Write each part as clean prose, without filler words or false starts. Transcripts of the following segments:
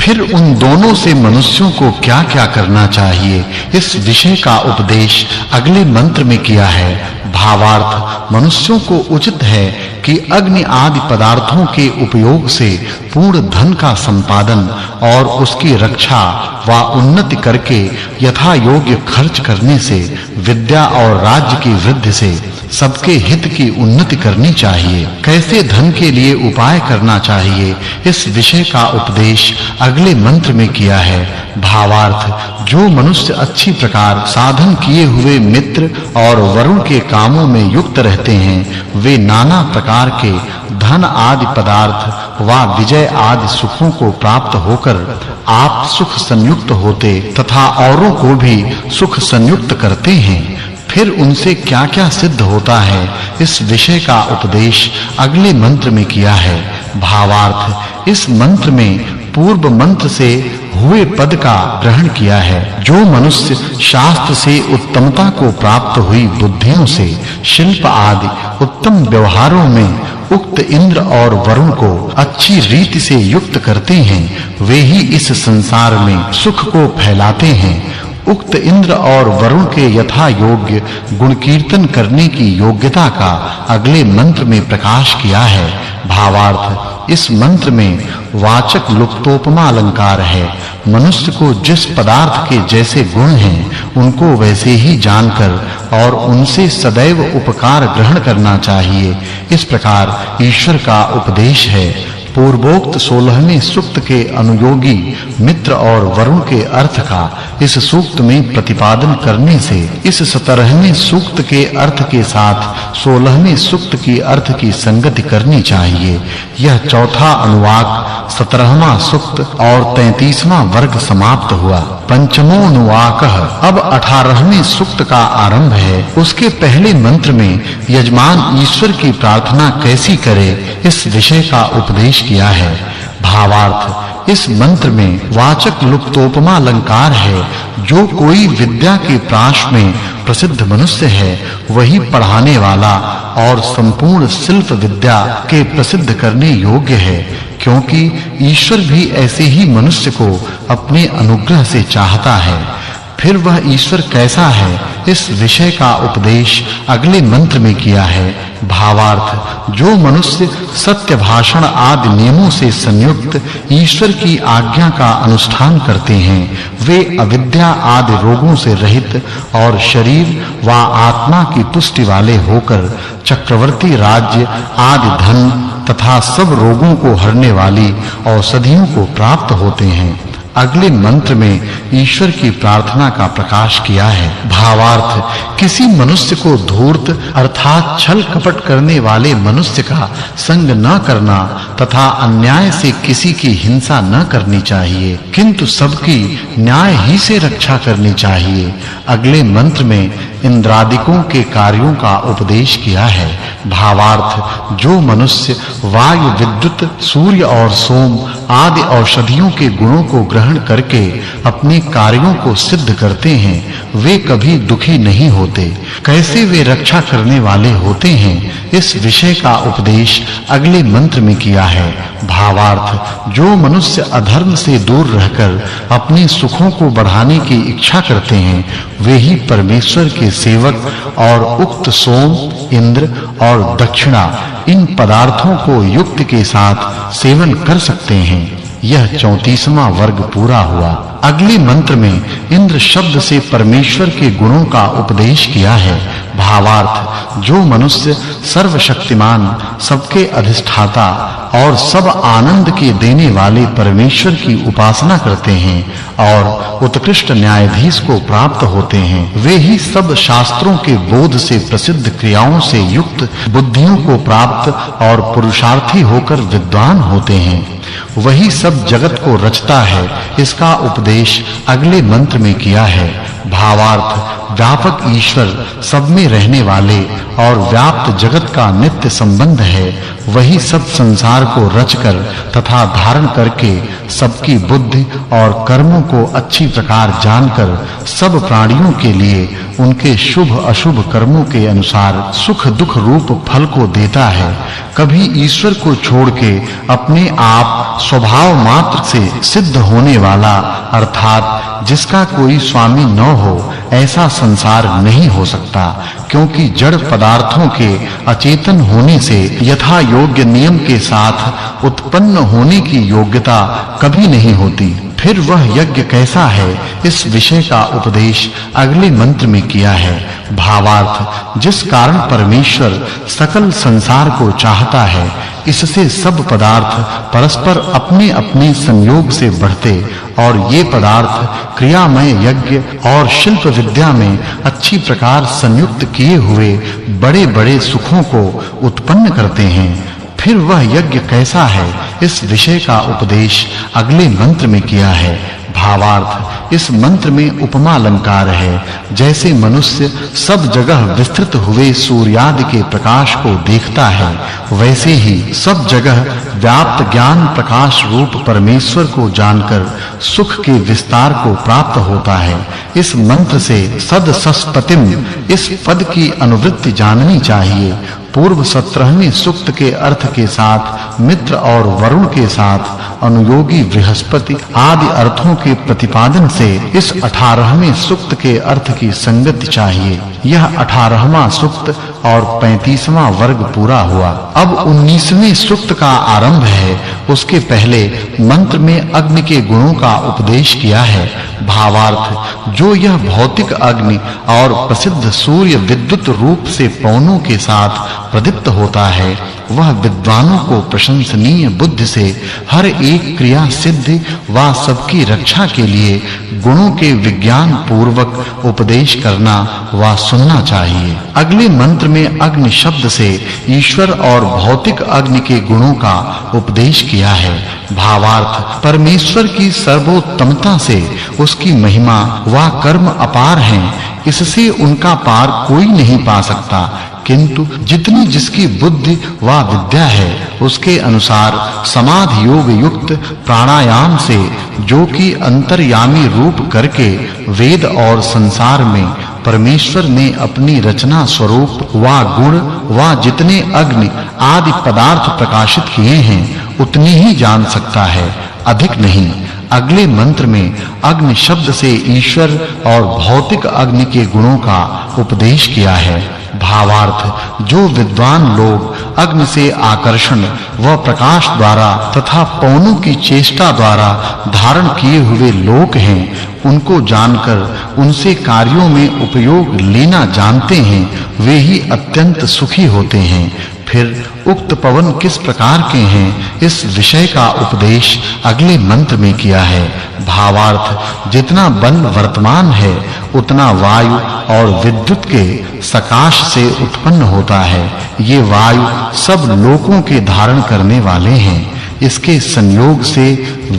फिर उन दोनों से मनुष्यों को क्या-क्या करना चाहिए, इस विषय का उपदेश अगले मंत्र में किया है। भावार्थ, मनुष्यों को उचित है कि अग्नि आदि पदार्थों के उपयोग से पूर्ण धन का संपादन और उसकी रक्षा व उन्नति करके यथा योग्य खर्च करने से विद्या और राज्य की वृद्धि से सबके हित की उन्नति करनी चाहिए। कैसे धन के लिए उपाय करना चाहिए, इस विषय का उपदेश अगले मंत्र में किया है। भावार्थ, जो मनुष्य अच्छी प्रकार साधन किए हुए मित्र और वरुण के कामों में युक्त रहते हैं, वे नाना प्रकार के धन आदि पदार्थ व विजय आदि सुखों को प्राप्त होकर आप सुख संयुक्त होते तथा औरों को भी सुख संयुक्त करते हैं। फिर उनसे क्या-क्या सिद्ध होता है, इस विषय का उपदेश अगले मंत्र में किया है। भावार्थ, इस मंत्र में पूर्व मंत्र से हुए पद का ग्रहण किया है। जो मनुष्य शास्त्र से उत्तमता को प्राप्त हुई बुद्धियों से शिल्प आदि उत्तम व्यवहारों में उक्त इंद्र और वरुण को अच्छी रीति से युक्त करते हैं, वे ही इस संसार में सुख को फैलाते हैं। उक्त इंद्र और वरुण के यथा योग्य गुण कीर्तन करने की योग्यता का अगले मंत्र में प्रकाश किया है। भावार्थ, इस मंत्र में वाचक् लुप्तोपमा अलंकार है। मनुष्य को जिस पदार्थ के जैसे गुण हैं, उनको वैसे ही जानकर और उनसे सदैव उपकार ग्रहण करना चाहिए, इस प्रकार ईश्वर का उपदेश है। पूर्वोक्त 16वें सूक्त के अनुयोगी मित्र और वरुण के अर्थ का इस सूक्त में प्रतिपादन करने से इस 17वें सूक्त के अर्थ के साथ 16वें सूक्त की अर्थ की संगति करनी चाहिए। यह चौथा अनुवाक 17वां सूक्त और 33वां वर्ग समाप्त हुआ। पंचमो अनुवाकः, अब 18वें सूक्त का आरंभ है। उसके पहले मंत्र में यजमान ईश्वर की प्रार्थना कैसी करे, इस विषय का उपदेश किया है। भावार्थ, इस मंत्र में वाचक् लुप्तोपमा अलंकार है। जो कोई विद्या के प्राश में प्रसिद्ध मनुष्य है, वही पढ़ाने वाला और संपूर्ण शिल्प विद्या के प्रसिद्ध करने योग्य है, क्योंकि ईश्वर भी ऐसे ही मनुष्य को अपने अनुग्रह से चाहता है। फिर वह ईश्वर कैसा है, इस विषय का उपदेश अगले मंत्र में किया है। भावार्थ, जो मनुष्य सत्य भाषण आदि नियमों से संयुक्त ईश्वर की आज्ञा का अनुष्ठान करते हैं, वे अविद्या आदि रोगों से रहित और शरीर व आत्मा की पुष्टि वाले होकर चक्रवर्ती राज्य आदि धन तथा सब रोगों को हरने वाली औषधियों को प्राप्त होते हैं। अगले मंत्र में ईश्वर की प्रार्थना का प्रकाश किया है। भावार्थ, किसी मनुष्य को धूर्त अर्थात छल कपट करने वाले मनुष्य का संग न करना तथा अन्याय से किसी की हिंसा न करनी चाहिए, किंतु सबकी न्याय ही से रक्षा करनी चाहिए। अगले मंत्र में इंद्रादिकों के कार्यों का उपदेश किया है। भावार्थ, जो मनुष्य वायु, विद्युत, सूर्य और सोम आदि औषधियों के गुणों को ग्रहण करके अपने कार्यों को सिद्ध करते हैं, वे कभी दुखी नहीं होते। कैसे वे रक्षा करने वाले होते हैं, इस विषय का उपदेश अगले मंत्र में किया है। भावार्थ, जो मनुष्य अधर्म से दूर रहकर अपने सुखों को बढ़ाने की इच्छा करते हैं, वे ही परमेश्वर के सेवक और उक्त सोम, इंद्र और दक्षिणा इन पदार्थों को युक्त के साथ सेवन कर सकते हैं। यह 34वां वर्ग पूरा हुआ। अगले मंत्र में इंद्र शब्द से परमेश्वर के गुणों का उपदेश किया है। भावार्थ, जो मनुष्य सर्वशक्तिमान, सबके अधिष्ठाता और सब आनंद के देने वाले परमेश्वर की उपासना करते हैं और उत्कृष्ट न्यायाधीश को प्राप्त होते हैं, वे ही सब शास्त्रों के बोध से प्रसिद्ध क्रियाओं से युक्त बुद्धियों को प्राप्त और पुरुषार्थी होकर विद्वान होते हैं। वही सब जगत को रचता है, इसका उपदेश अगले मंत्र में किया है। भावार्थ, व्यापक ईश्वर सब में रहने वाले और व्याप्त जगत का नित्य संबंध है। वही सब संसार को रचकर तथा धारण करके सबकी बुद्धि और कर्मों को अच्छी प्रकार जानकर सब प्राणियों के लिए उनके शुभ अशुभ कर्मों के अनुसार सुख दुख रूप फल को देता है। कभी ईश्वर को छोड़ के अपने आप आप स्वभाव मात्र से सिद्ध होने वाला अर्थात जिसका कोई स्वामी न हो ऐसा संसार नहीं हो सकता, क्योंकि जड़ पदार्थों के अचेतन होने से यथा योग्य नियम के साथ उत्पन्न होने की योग्यता कभी नहीं होती। फिर वह यज्ञ कैसा है, इस विषय का उपदेश अगले मंत्र में किया है। भावार्थ, जिस कारण परमेश्वर सकल संसार को चाहता है, इससे सब पदार्थ परस्पर अपने-अपने संयोग से बढ़ते और ये पदार्थ क्रियामय यज्ञ और शिल्प विद्या में अच्छी प्रकार संयुक्त किए हुए बड़े-बड़े सुखों को उत्पन्न करते हैं। फिर वह यज्ञ कैसा है, इस विषय का उपदेश अगले मंत्र में किया है। भावार्थ, इस मंत्र में उपमा अलंकार है। जैसे मनुष्य सब जगह विस्तृत हुए सूर्यादि के प्रकाश को देखता है, वैसे ही सब जगह व्याप्त ज्ञान प्रकाश रूप परमेश्वर को जानकर सुख के विस्तार को प्राप्त होता है। इस मंत्र से सद सस्पतिम इस पद की अनुवृत्ति जाननी चाहिए। पूर्व 17वें सूक्त के अर्थ के साथ मित्र और वरुण के साथ अनुयोगी बृहस्पति आदि अर्थों के प्रतिपादन से इस 18वें सूक्त के अर्थ की संगति चाहिए। यह 18वां सूक्त और 35वां वर्ग पूरा हुआ। अब 19वें सूक्त का आरंभ है। उसके पहले मंत्र में अग्नि के गुणों का उपदेश किया है। भावार्थ, जो यह भौतिक अग्नि और प्रसिद्ध सूर्य विद्युत रूप से पवनों के साथ प्रदीप्त होता है, वह विद्वानों को प्रशंसनीय बुद्धि से हर एक क्रिया सिद्धि व सबकी रक्षा के लिए गुणों के विज्ञान पूर्वक उपदेश करना व सुनना चाहिए। अगले मंत्र में अग्नि शब्द से ईश्वर और भौतिक अग्नि के गुणों का उपदेश किया है। भावार्थ, परमेश्वर की सर्वोत्तमता से उसकी महिमा व कर्म अपार हैं, इससे उनका पार कोई नहीं पा सकता। किंतु जितनी जिसकी बुद्धि व विद्या है, उसके अनुसार समाधि योग युक्त प्राणायाम से, जो कि अंतर्यामी रूप करके वेद और संसार में परमेश्वर ने अपनी रचना स्वरूप व गुण व जितने अग्नि आदि पदार्थ प्रकाशित किए हैं, उतनी ही जान सकता है, अधिक नहीं। अगले मंत्र में अग्नि शब्द से ईश्वर और भौतिक अग्नि के गुणों का उपदेश किया है। भावार्थ, जो विद्वान लोग अग्नि से आकर्षण व प्रकाश द्वारा तथा पवनों की चेष्टा द्वारा धारण किए हुए लोक हैं, उनको जानकर उनसे कार्यों में उपयोग लेना जानते हैं, वे ही अत्यंत सुखी होते हैं। फिर उक्त पवन किस प्रकार के हैं, इस विषय का उपदेश अगले मंत्र में किया है। भावार्थ, जितना बल वर्तमान है, उतना वायु और विद्युत के सकाश से उत्पन्न होता है। ये वायु सब लोकों के धारण करने वाले हैं। इसके संयोग से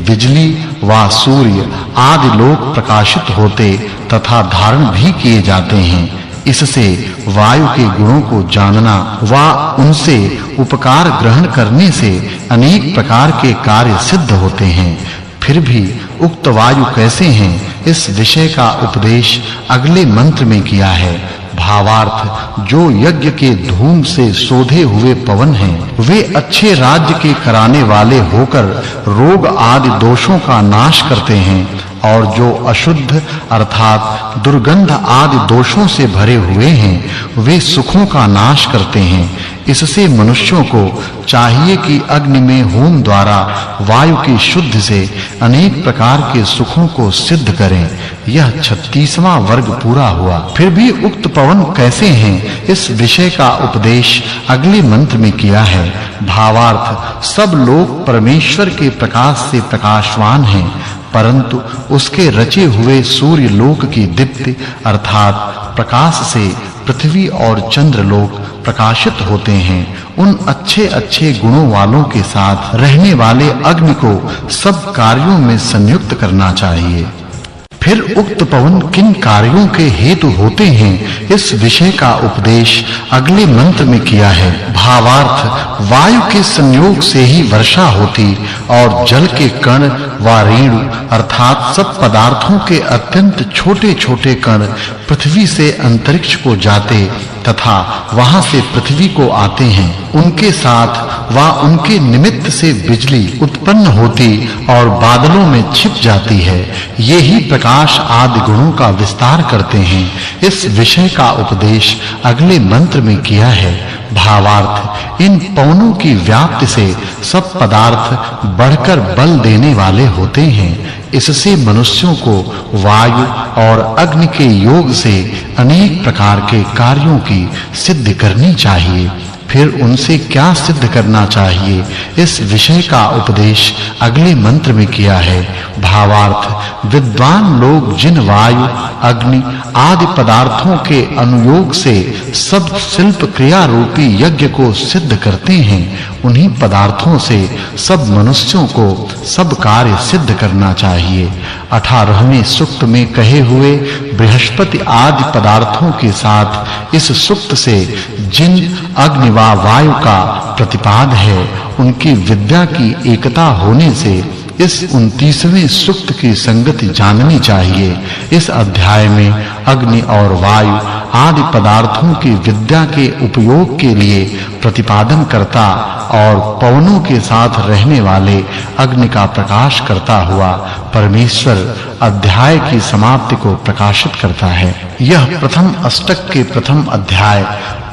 बिजली व सूर्य आदि लोक प्रकाशित होते तथा धारण भी किए जाते हैं। इससे वायु के गुणों को जानना व उनसे उपकार ग्रहण करने से अनेक प्रकार के कार्य सिद्ध होते हैं। फिर भी उक्त वायु कैसे हैं, इस विषय का उपदेश अगले मंत्र में किया है। भावार्थ, जो यज्ञ के धूम से शोधे हुए पवन हैं, वे अच्छे राज्य के कराने वाले होकर रोग आदि दोषों का नाश करते हैं, और जो अशुद्ध अर्थात दुर्गंध आदि दोषों से भरे हुए हैं, वे सुखों का नाश करते हैं। इससे मनुष्यों को चाहिए कि अग्नि में होम द्वारा वायु की शुद्ध से अनेक प्रकार के सुखों को सिद्ध करें। यह 36वां वर्ग पूरा हुआ। फिर भी उक्त पवन कैसे हैं, इस विषय का उपदेश अगले मंत्र में किया है। भावार्थ, सब लोग परमेश्वर के प्रकाश से प्रकाशवान हैं, परंतु उसके रचे हुए सूर्य लोक की दीप्ति अर्थात प्रकाश से पृथ्वी और चंद्र लोक प्रकाशित होते हैं। उन अच्छे-अच्छे गुणों वालों के साथ रहने वाले अग्नि को सब कार्यों में संयुक्त करना चाहिए। फिर उक्त पवन किन कार्यों के हेतु होते हैं इस विषय का उपदेश अगले मंत्र में किया है। भावार्थ वायु के संयोग से ही वर्षा होती और जल के कण व रेणु अर्थात सब पदार्थों के अत्यंत छोटे-छोटे कण पृथ्वी से अंतरिक्ष को जाते तथा वहां से पृथ्वी को आते हैं। उनके साथ व उनके निमित्त से बिजली उत्पन्न होती और बादलों में छिप जाती है। ये ही प्रकाश आदि गुणों का विस्तार करते हैं। इस विषय का उपदेश अगले मंत्र में किया है। भावार्थ इन पवनों की व्याप्ति से सब पदार्थ बढ़कर बल देने वाले होते हैं। इससे मनुष्यों को वायु और अग्नि के योग से अनेक प्रकार के कार्यों की सिद्धि करनी चाहिए। फिर उनसे क्या सिद्ध करना चाहिए इस विषय का उपदेश अगले मंत्र में किया है। भावार्थ विद्वान लोग जिन वायु अग्नि आदि पदार्थों के अनुयोग से सब शिल्प क्रिया रूपी यज्ञ को सिद्ध करते हैं उन्हीं पदार्थों से सब मनुष्यों को सब कार्य सिद्ध करना चाहिए। 18वें सूक्त में कहे हुए बृहस्पति आदि पदार्थों के साथ इस सूक्त से जिन अग्नि व वायु का प्रतिपाद है उनकी विद्या की एकता होने से इस 29वें सूक्त की संगति जाननी चाहिए। इस अध्याय में अग्नि और वायु आदि पदार्थों की विद्या के उपयोग के लिए प्रतिपादन करता और पवनों के साथ रहने वाले अग्नि का प्रकाश करता हुआ परमेश्वर अध्याय की समाप्ति को प्रकाशित करता है। यह प्रथम अष्टक के प्रथम अध्याय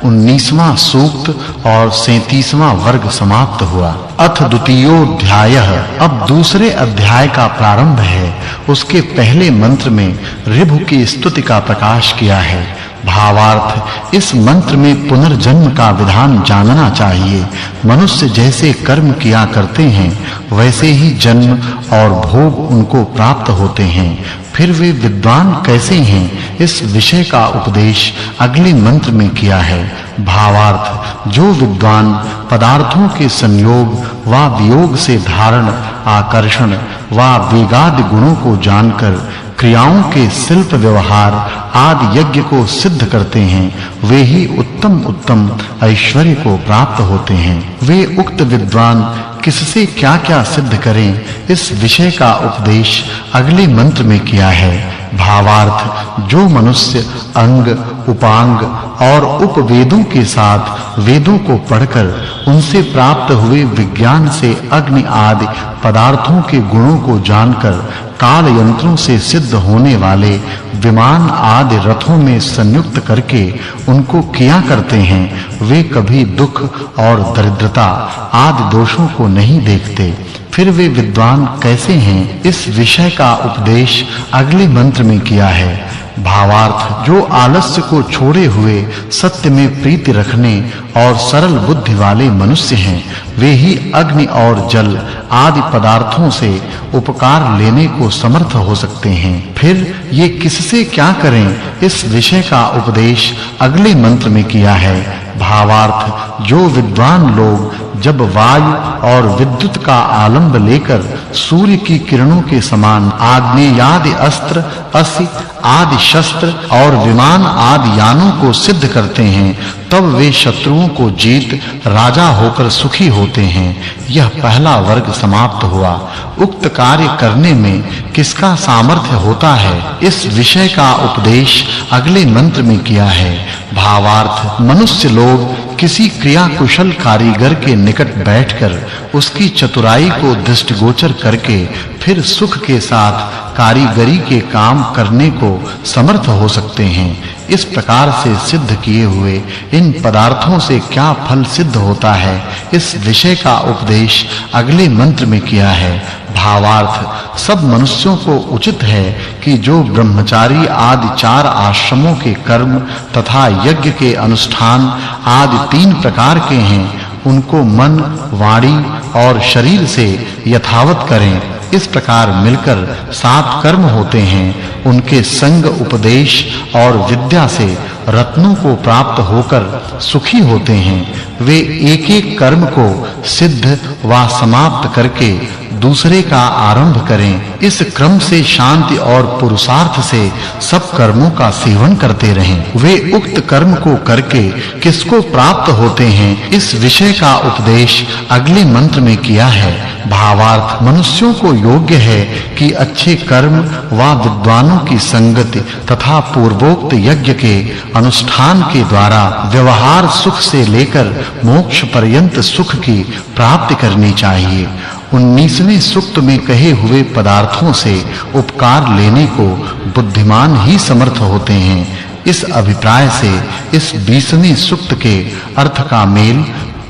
19वां सूक्त और 37वां वर्ग समाप्त हुआ। अथ द्वितीयोध्यायः अब दूसरे अध्याय का प्रारंभ है। उसके पहले मंत्र में ऋभु की स्तुति का प्रकाश किया है। भावार्थ इस मंत्र में पुनर्जन्म का विधान जानना चाहिए। मनुष्य जैसे कर्म किया करते हैं वैसे ही जन्म और भोग उनको प्राप्त होते हैं। फिर वे विद्वान कैसे हैं इस विषय का उपदेश अगले मंत्र में किया है। भावार्थ जो विद्वान पदार्थों के संयोग व वियोग से धारण आकर्षण व वेगादि गुणों को जानकर क्रियाओं के शिल्प व्यवहार आदि यज्ञ को सिद्ध करते हैं वे ही उत्तम ऐश्वर्य को प्राप्त होते हैं। वे उक्त विद्वान किससे क्या-क्या सिद्ध करें इस विषय का उपदेश अगले मंत्र में किया है। भावार्थ जो मनुष्य अंग उपांग और उपवेदों के साथ वेदों को पढ़कर उनसे प्राप्त हुए विज्ञान से अग्नि आदि पदार्थों के गुणों को जानकर काल यंत्रों से सिद्ध होने वाले विमान आदि रथों में संयुक्त करके उनको किया करते हैं वे कभी दुख और दरिद्रता आदि दोषों को नहीं देखते। फिर वे विद्वान कैसे हैं इस विषय का उपदेश अगले मंत्र में किया है। भावार्थ जो आलस्य को छोड़े हुए सत्य में प्रीति रखने और सरल बुद्धि वाले मनुष्य हैं वे ही अग्नि और जल आदि पदार्थों से उपकार लेने को समर्थ हो सकते हैं। फिर ये किससे क्या करें इस विषय का उपदेश अगले मंत्र में किया है। भावार्थ जो विद्वान लोग जब वायु और विद्युत का आलंब लेकर सूर्य की किरणों के समान आग्नेयादि अस्त्र असी आदि शस्त्र और विमान आदि यानों को सिद्ध करते हैं तब वे शत्रुओं को जीत राजा होकर सुखी होते हैं। यह पहला वर्ग समाप्त हुआ। उक्त कार्य करने में किसका सामर्थ्य होता है इस विषय का उपदेश अगले मंत्र में किया है। भावार्थ मनुष्य लोग किसी क्रिया कुशल कारीगर के निकट बैठकर उसकी चतुराई को दृष्टिगोचर करके फिर सुख के साथ कारीगरी के काम करने को समर्थ हो सकते हैं। इस प्रकार से सिद्ध किए हुए इन पदार्थों से क्या फल सिद्ध होता है इस विषय का उपदेश अगले मंत्र में किया है। भावार्थ सब मनुष्यों को उचित है कि जो ब्रह्मचारी आदि 4 आश्रमों के कर्म तथा यज्ञ के अनुष्ठान आदि 3 प्रकार के हैं उनको मन वाणी और शरीर से यथावत करें। इस प्रकार मिलकर 7 कर्म होते हैं। उनके संग उपदेश और विद्या से रत्नों को प्राप्त होकर सुखी होते हैं। वे एक-एक कर्म को सिद्ध व समाप्त करके दूसरे का आरंभ करें। इस क्रम से शांति और पुरुषार्थ से सब कर्मों का सेवन करते रहें। वे उक्त कर्म को करके किसको प्राप्त होते हैं, इस विषय का उपदेश अगले मंत्र में किया है। भावार्थ, मनुष्यों को योग्य है कि अच्छे कर्म व विद्वानों की संगति तथा पूर्वोक्त यज्ञ के अनुष्ठान के द्वारा व्यवहार सुख से लेकर मोक्ष पर्यंत सुख की प्राप्ति करनी चाहिए। 19वें सूक्त में कहे हुए पदार्थों से उपकार लेने को बुद्धिमान ही समर्थ होते हैं। इस अभिप्राय से इस 20वें सूक्त के अर्थ का मेल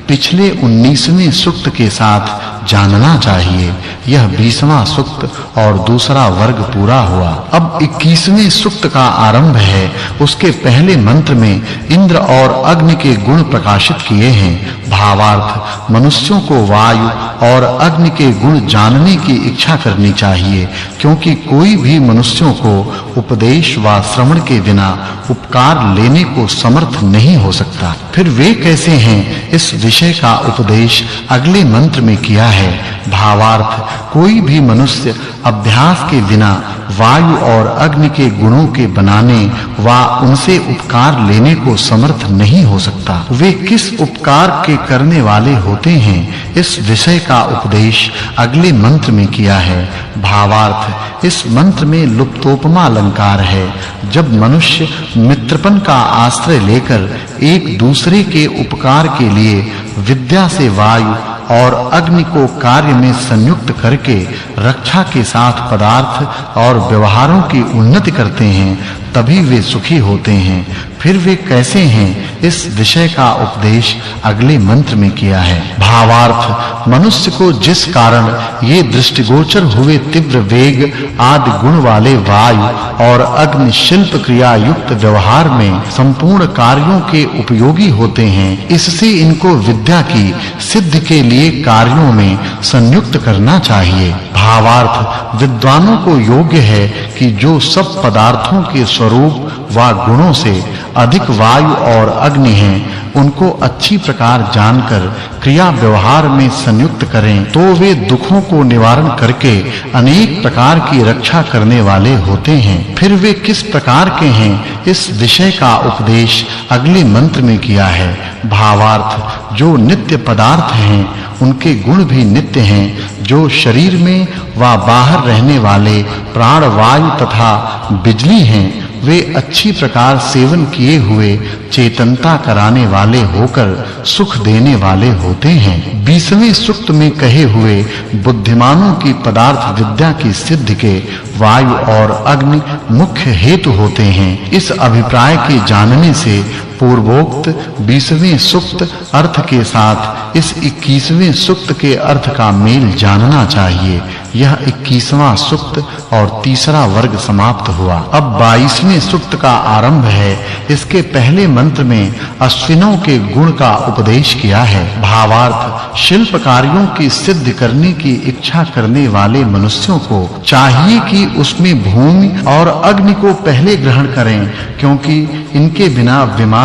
पिछले 19वें सूक्त के साथ जानना चाहिए। यह 20वां सूक्त और दूसरा वर्ग पूरा हुआ। अब 21वें सूक्त का आरंभ है। उसके पहले मंत्र में इंद्र और अग्नि के गुण प्रकाशित किए हैं। भावार्थ, मनुष्यों को वायु और अग्नि के गुण जानने की इच्छा करनी चाहिए, क्योंकि कोई भी मनुष्यों को उपदेश व श्रवण के बिना उपकार लेने को समर्थ नहीं हो सकता। फिर वे कैसे हैं, इस विषय का उपदेश अगले मंत्र में किया है। भावार्थ, कोई भी मनुष्य अभ्यास के बिना वायु और अग्नि के गुणों के बनाने व उनसे उपकार लेने को समर्थ नहीं हो सकता। वे किस उपकार के करने वाले होते हैं, इस विषय का उपदेश अगले मंत्र में किया है। भावार्थ, इस मंत्र में लुप्तोपमा अलंकार है। जब मनुष्य मित्रपन का आश्रय लेकर एक दूसरे के उपकार के लिए विद्या से वायु और अग्नि को कार्य में संयुक्त करके रक्षा के साथ पदार्थ और व्यवहारों की उन्नति करते हैं, तभी वे सुखी होते हैं। फिर वे कैसे हैं, इस विषय का उपदेश अगले मंत्र में किया है। भावार्थ, मनुष्य को जिस कारण ये दृष्टिगोचर हुए तीव्र वेग आदि गुण वाले वायु और अग्नि शिल्प क्रिया युक्त व्यवहार में संपूर्ण कार्यों के उपयोगी होते हैं, इससे इनको विद्या की सिद्धि के लिए कार्यों में संयुक्त करना चाहिए। भावार्थ, विद्वानों को योग्य है कि जो सब पदार्थों के स्वरूप व गुणों से अधिक वायु और अग्नि हैं, उनको अच्छी प्रकार जानकर क्रिया व्यवहार में संयुक्त करें, तो वे दुखों को निवारण करके अनेक प्रकार की रक्षा करने वाले होते हैं। फिर वे किस प्रकार के हैं, इस विषय का उपदेश अगले मंत्र में किया है। भावार्थ, जो नित्य पदार्थ हैं, उनके गुण भी नित्य हैं। जो शरीर में व बाहर रहने वाले प्राण वायु तथा बिजली हैं, वे अच्छी प्रकार सेवन किए हुए चेतनता कराने वाले होकर सुख देने वाले होते हैं। 20वें सूक्त में कहे हुए बुद्धिमानों की पदार्थ विद्या की सिद्धि के वायु और अग्नि मुख्य हेतु होते हैं। इस अभिप्राय के जानने से पूर्वोक्त 20वें सूक्त अर्थ के साथ इस 21वें सूक्त के अर्थ का मेल जानना चाहिए। यह 21वां सूक्त और तीसरा वर्ग समाप्त हुआ। अब 22वें सूक्त का आरंभ है। इसके पहले मंत्र में अश्विनों के गुण का उपदेश किया है। भावार्थ, शिल्प कार्यों की सिद्धि करने की इच्छा करने वाले मनुष्यों को चाहिए कि उसमें भूमि और अग्नि को पहले ग्रहण करें, क्योंकि इनके बिना विमान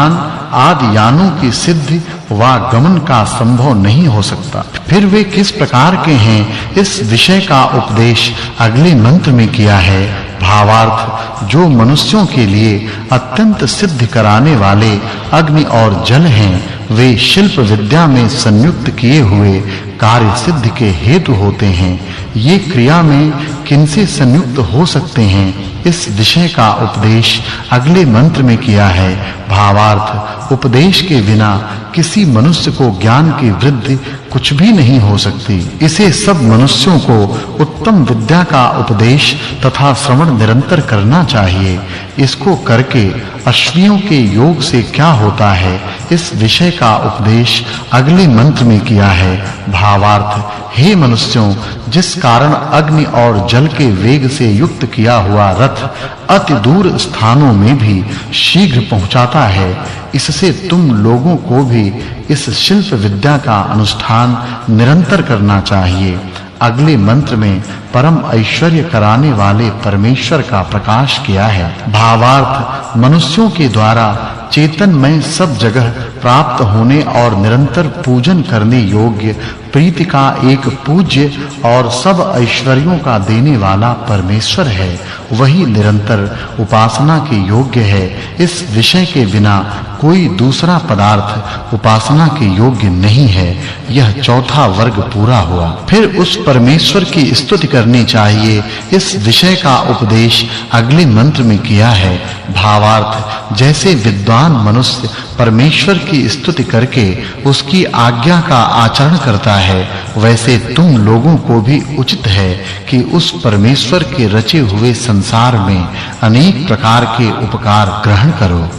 आदि यानों की सिद्धि व गमन का संभव नहीं हो सकता। फिर वे किस प्रकार के हैं, इस विषय का उपदेश अगले मंत्र में किया है। भावार्थ, जो मनुष्यों के लिए अत्यंत सिद्ध कराने वाले अग्नि और जल हैं, वे शिल्प विद्या में संयुक्त किए हुए कार्य सिद्धि के हेतु होते हैं। ये क्रिया में किनसे संयुक्त हो सकते हैं, इस विषय का उपदेश अगले मंत्र में किया है। भावार्थ, उपदेश के बिना किसी मनुष्य को ज्ञान की वृद्धि कुछ भी नहीं हो सकती। इसे सब मनुष्यों को उत्तम विद्या का उपदेश तथा श्रवण निरंतर करना चाहिए। इसको करके अश्वियों के योग से क्या होता है, इस विषय का उपदेश अगले मंत्र में किया है। भावार्थ, हे मनुष्यों, जिस कारण अग्नि और जल के वेग से युक्त किया हुआ रथ अति दूर स्थानों में भी शीघ्र पहुंचाता है, इससे तुम लोगों को भी इस शिल्प विद्या का अनुष्ठान निरंतर करना चाहिए। अगले मंत्र में परम ऐश्वर्य कराने वाले परमेश्वर का प्रकाश किया है। भावार्थ, मनुष्यों के द्वारा चेतन में सब जगह प्राप्त होने और निरंतर पूजन करने योग्य प्रीति का एक पूज्य और सब ऐश्वर्यों का देने वाला परमेश्वर है, वही निरंतर उपासना के योग्य है। इस विषय के बिना कोई दूसरा पदार्थ उपासना के योग्य नहीं है। यह चौथा वर्ग पूरा हुआ। फिर उस परमेश्वर की स्तुति करनी चाहिए। इस विषय का उपदेश अगले मंत्र में किया है। भावार्थ, जैसे विद्वान मनुष्य परमेश्वर की स्तुति करके उसकी आज्ञा का आचरण करता है, वैसे तुम लोगों को भी उचित है कि उस परमेश्वर के रचे हुए संसार में अनेक प्रकार के उपकार ग्रहण करो।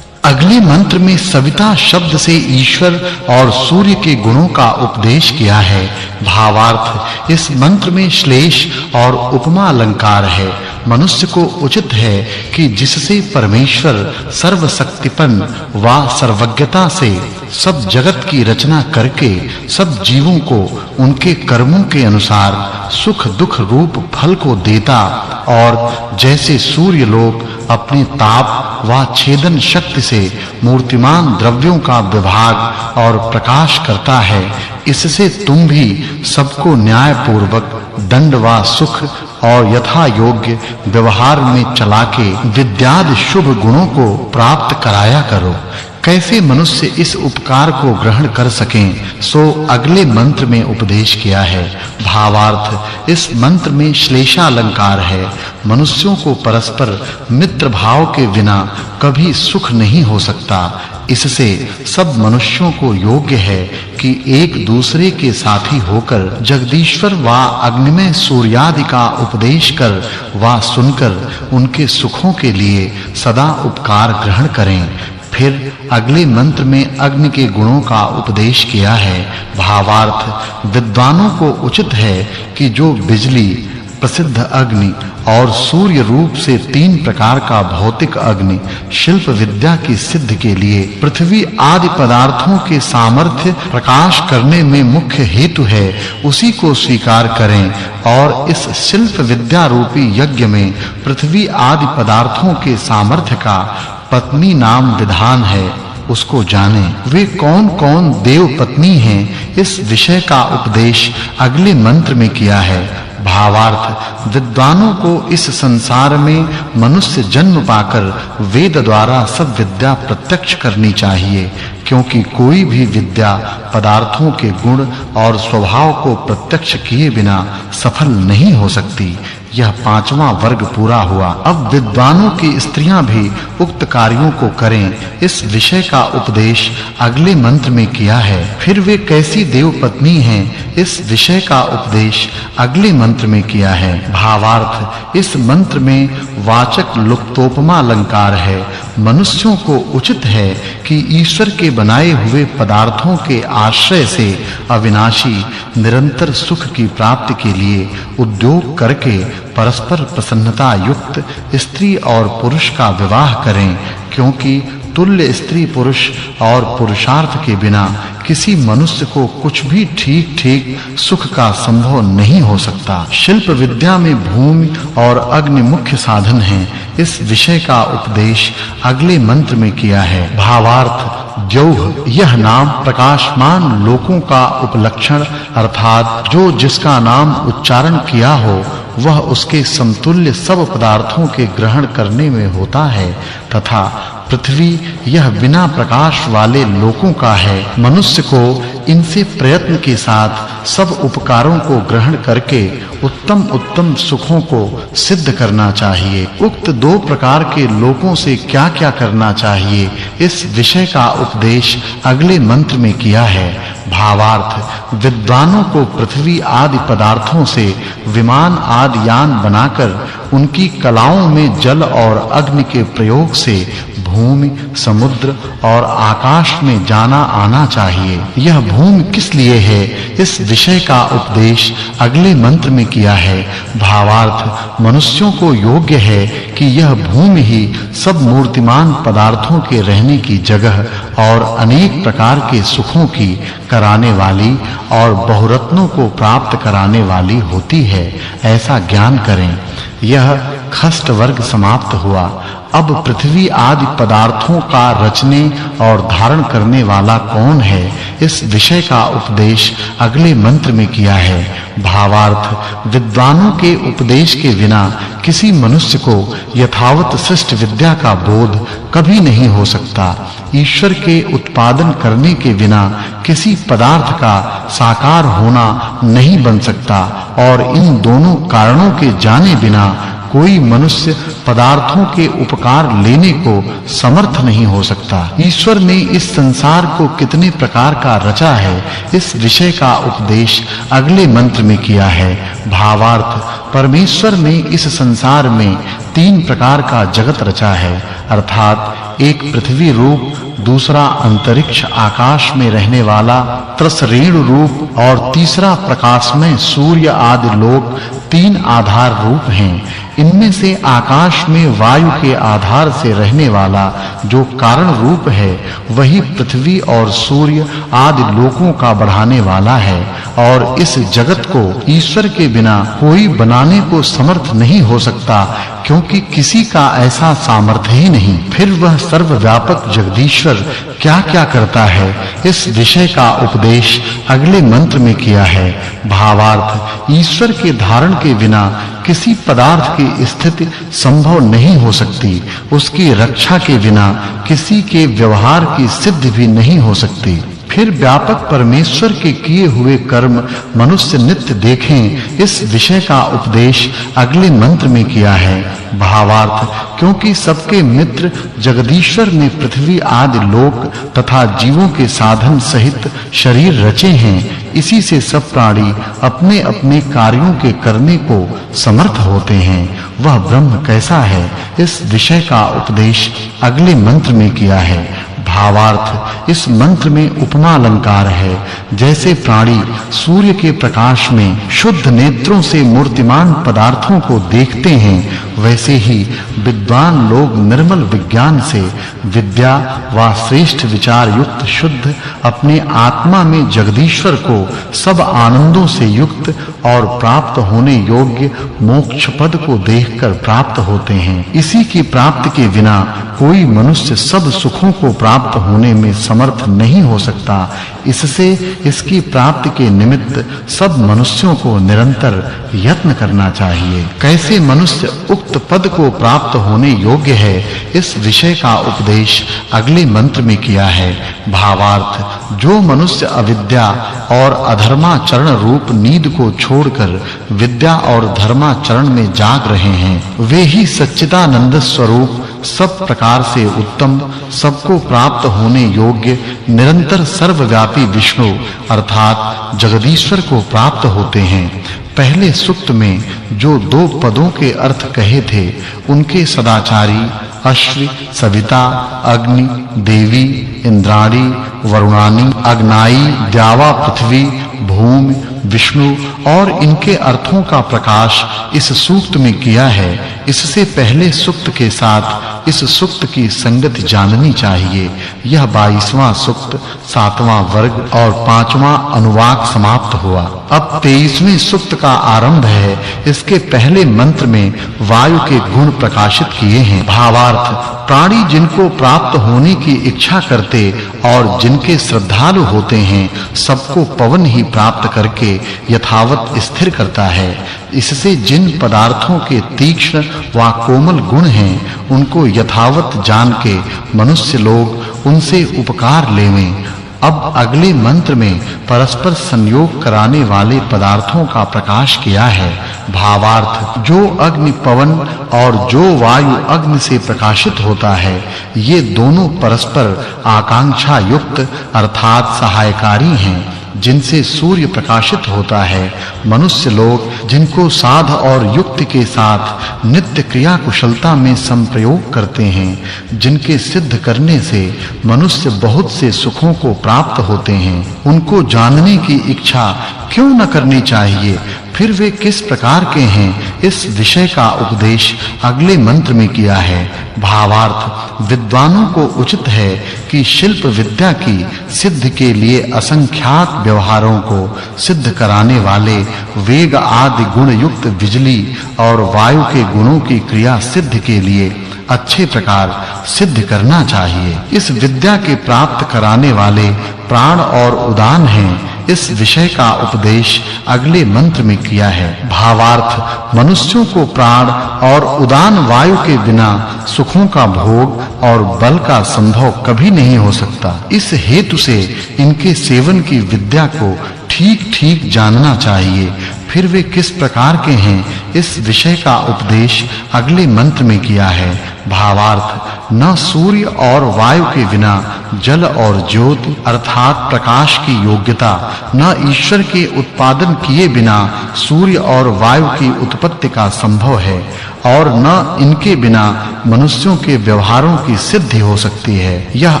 अगले मंत्र में सविता शब्द से ईश्वर और सूर्य के गुणों का उपदेश किया है। भावार्थ, इस मंत्र में श्लेष और उपमा अलंकार है। मनुष्य को उचित है कि जिससे परमेश्वर सर्वशक्तिपन व सर्वज्ञता से सब जगत की रचना करके सब जीवों को उनके कर्मों के अनुसार सुख दुख रूप फल को देता, और जैसे सूर्य लोग अपने ताप व छेदन शक्ति से मूर्तिमान द्रव्यों का विभाग और प्रकाश करता है, इससे तुम भी सबको न्याय पूर्वक दंड व सुख और यथा योग्य व्यवहार में चला के विद्यादि शुभ गुणों को प्राप्त कराया करो। कैसे मनुष्य इस उपकार को ग्रहण कर सकें, सो अगले मंत्र में उपदेश किया है। भावार्थ, इस मंत्र में श्लेषालंकार है। मनुष्यों को परस्पर मित्र भाव के बिना कभी सुख नहीं हो सकता। इससे सब मनुष्यों को योग्य है कि एक दूसरे के साथी होकर जगदीश्वर व अग्निमय सूर्यादि का उपदेश कर व सुनकर उनके सुखों के लिए सदा उपकार ग्रहण करें। फिर अगले मंत्र में अग्नि के गुणों का उपदेश किया है। भावार्थ, विद्वानों को उचित है कि जो बिजली, प्रसिद्ध अग्नि और सूर्य रूप से तीन प्रकार का भौतिक अग्नि शिल्प विद्या की सिद्ध के लिए पृथ्वी आदि पदार्थों के सामर्थ्य प्रकाश करने में मुख्य हेतु है, उसी को स्वीकार करें और इस शिल्प विद्या रूपी यज्ञ में पृथ्वी आदि पदार्थों के सामर्थ्य का पत्नी नाम विधान है, उसको जानें। वे कौन-कौन देव पत्नी हैं, इस विषय का उपदेश अगले मंत्र में किया है। भावार्थ, विद्वानों को इस संसार में मनुष्य जन्म पाकर वेद द्वारा सब विद्या प्रत्यक्ष करनी चाहिए, क्योंकि कोई भी विद्या पदार्थों के गुण और स्वभाव को प्रत्यक्ष किए बिना सफल नहीं हो सकती। यह पांचवा वर्ग पूरा हुआ। अब विद्वानों की स्त्रियां भी उक्त कार्यों को करें, इस विषय का उपदेश अगले मंत्र में किया है। फिर वे कैसी देव पत्नी हैं, इस विषय का उपदेश अगले मंत्र में किया है। भावार्थ, इस मंत्र में वाचक् लुप्तोपमा अलंकार है। मनुष्यों को उचित है कि ईश्वर के बनाए हुए पदार्थों के आश्रय से अविनाशी निरंतर सुख की प्राप्ति के लिए उद्योग करके परस्पर प्रसन्नता युक्त स्त्री और पुरुष का विवाह करें, क्योंकि तुल्य स्त्री पुरुष और पुरुषार्थ के बिना किसी मनुष्य को कुछ भी ठीक-ठीक सुख का संभव नहीं हो सकता। शिल्प विद्या में भूमि और अग्नि मुख्य साधन हैं। इस विषय का उपदेश अगले मंत्र में किया है। भावार्थ, द्यौः, यह नाम प्रकाशमान लोकों का उपलक्षण अर्थात जो जिसका नाम उच्चारण किया हो वह उसके समतुल्य सब पदार्थों के ग्रहण करने में होता है, तथा पृथ्वी यह बिना प्रकाश वाले लोकों का है। मनुष्य को इनसे प्रयत्न के साथ सब उपकारों को ग्रहण करके उत्तम सुखों को सिद्ध करना चाहिए। उक्त दो प्रकार के लोकों से क्या-क्या करना चाहिए, इस विषय का उपदेश अगले मंत्र में किया है। भावार्थ, विद्वानों को पृथ्वी आदि पदार्थों से विमान आदि यान बनाकर उनकी कलाओं में जल और अग्नि के प्रयोग से भूमि, समुद्र और आकाश में जाना आना चाहिए। यह भूमि किस लिए है, इस विषय का उपदेश अगले मंत्र में किया है। भावार्थ, मनुष्यों को योग्य है कि यह भूमि ही सब मूर्तिमान पदार्थों के रहने की जगह और अनेक प्रकार के सुखों की कराने वाली और बहुरत्नों को प्राप्त कराने वाली होती है, ऐसा ज्ञान करें। यह खष्ट वर्ग समाप्त हुआ। अब पृथ्वी आदि पदार्थों का रचने और धारण करने वाला कौन है, इस विषय का उपदेश अगले मंत्र में किया है। भावार्थ, विद्वानों के उपदेश के बिना किसी मनुष्य को यथावत श्रेष्ठ विद्या का बोध कभी नहीं हो सकता। ईश्वर के उत्पादन करने के बिना किसी पदार्थ का साकार होना नहीं बन सकता और इन दोनों कारणों के जाने बिना कोई मनुष्य पदार्थों के उपकार लेने को समर्थ नहीं हो सकता। ईश्वर ने इस संसार को कितने प्रकार का रचा है, इस विषय का उपदेश अगले मंत्र में किया है। भावार्थ, परमेश्वर ने इस संसार में 3 प्रकार का जगत रचा है, अर्थात एक पृथ्वी रूप, दूसरा अंतरिक्ष आकाश में रहने वाला त्रसरेणु रूप और तीसरा प्रकाशमय सूर्य आदि लोक 3 आधार रूप हैं। इनमें से आकाश में वायु के आधार से रहने वाला जो कारण रूप है, वही पृथ्वी और सूर्य आदि लोकों का बढ़ाने वाला है और इस जगत को ईश्वर के बिना कोई बनाने को समर्थ नहीं हो सकता, क्योंकि किसी का ऐसा सामर्थ्य ही नहीं। फिर वह सर्वव्यापक जगदीश्वर क्या-क्या करता है, इस विषय का उपदेश अगले मंत्र में किया है। भावार्थ, ईश्वर के धारण के बिना किसी पदार्थ की स्थिति संभव नहीं हो सकती। उसकी रक्षा के बिना किसी के व्यवहार की सिद्धि भी नहीं हो सकती। फिर व्यापक परमेश्वर के किए हुए कर्म मनुष्य नित्य देखें, इस विषय का उपदेश अगले मंत्र में किया है। भावार्थ, क्योंकि सबके मित्र जगदीश्वर ने पृथ्वी आदि लोक तथा जीवों के साधन सहित शरीर रचे हैं, इसी से सब प्राणी अपने-अपने कार्यों के करने को समर्थ होते हैं। वह ब्रह्म कैसा है, इस विषय का उपदेश अगले मंत्र में किया है। भावार्थ, इस मंत्र में उपमा अलंकार है। जैसे प्राणी सूर्य के प्रकाश में शुद्ध नेत्रों से मूर्तिमान पदार्थों को देखते हैं, वैसे ही विद्वान लोग निर्मल विज्ञान से विद्या व श्रेष्ठ विचार युक्त शुद्ध अपने आत्मा में जगदीश्वर को सब आनंदों से युक्त और प्राप्त होने योग्य मोक्ष पद को देखकर प्राप्त होते हैं। इसी की प्राप्ति के बिना कोई मनुष्य सब सुखों को प्राप्त होने में समर्थ नहीं हो सकता। इससे इसकी प्राप्ति के निमित्त सब मनुष्यों को निरंतर यत्न करना चाहिए। कैसे मनुष्य उक्त पद को प्राप्त होने योग्य है, इस विषय का उपदेश अगले मंत्र में किया है। भावार्थ, जो मनुष्य अविद्या और अधर्माचरण रूप नींद को छोड़कर विद्या और धर्माचरण में जाग रहे हैं, वे ही सच्चिदानंद स्वरूप सब प्रकार से उत्तम, सबको प्राप्त होने योग्य, निरंतर सर्वव्यापी विष्णु अर्थात जगदीश्वर को प्राप्त होते हैं। पहले सूक्त में जो 2 पदों के अर्थ कहे थे, उनके सदाचारी अश्वि, सविता, अग्नि, देवी, इंद्राणी, वरुणानी, अग्नाई, द्यावा, पृथ्वी, भूमि, विष्णु और इनके अर्थों का प्रकाश इस सूक्त में किया है। इससे पहले सूक्त के साथ इस सूक्त की संगति जाननी चाहिए। यह 22वां सूक्त, 7वां वर्ग और 5वां अनुवाक समाप्त हुआ। अब 23वें सूक्त का आरंभ है। इसके पहले मंत्र में वायु के गुण प्रकाशित किए हैं। भावार्थ, प्राणी जिनको प्राप्त होने की इच्छा करते और जिनके श्रद्धालु होते हैं, सबको पवन ही प्राप्त करके यथावत स्थिर करता है। इससे जिन पदार्थों के तीक्ष्ण व कोमल गुण हैं, उनको यथावत जान के मनुष्य लोग उनसे उपकार लेवें। अब अगले मंत्र में परस्पर संयोग कराने वाले पदार्थों का प्रकाश किया है। भावार्थ, जो अग्नि पवन और जो वायु अग्नि से प्रकाशित होता है, ये दोनों परस्पर आकांक्षा युक्त अर्थात सहायकारी हैं। जिनसे सूर्य प्रकाशित होता है, मनुष्य लोग जिनको साध और युक्ति के साथ नित्य क्रिया कुशलता में संप्रयोग करते हैं, जिनके सिद्ध करने से मनुष्य बहुत से सुखों को प्राप्त होते हैं, उनको जानने की इच्छा क्यों न करनी चाहिए? फिर वे किस प्रकार के हैं, इस विषय का उपदेश अगले मंत्र में किया है। भावार्थ, विद्वानों को उचित है कि शिल्प विद्या की सिद्धि के लिए असंख्यात व्यवहारों को सिद्ध कराने वाले वेग आदि गुण युक्त बिजली और वायु के गुणों की क्रिया सिद्ध के लिए अच्छे प्रकार सिद्ध करना चाहिए। इस विद्या के प्राप्त कराने वाले प्राण और उदान हैं। इस विषय का उपदेश अगले मंत्र में किया है। भावार्थ, मनुष्यों को प्राण और उदान वायु के बिना सुखों का भोग और बल का संभव कभी नहीं हो सकता। इस हेतु से इनके सेवन की विद्या को ठीक-ठीक जानना चाहिए। फिर वे किस प्रकार के हैं, इस विषय का उपदेश अगले मंत्र में किया है। भावार्थ, न सूर्य और वायु के बिना जल और ज्योति अर्थात प्रकाश की योग्यता, न ईश्वर के उत्पादन किए बिना सूर्य और वायु की उत्पत्ति का संभव है, और न इनके बिना मनुष्यों के व्यवहारों की सिद्धि हो सकती है। यह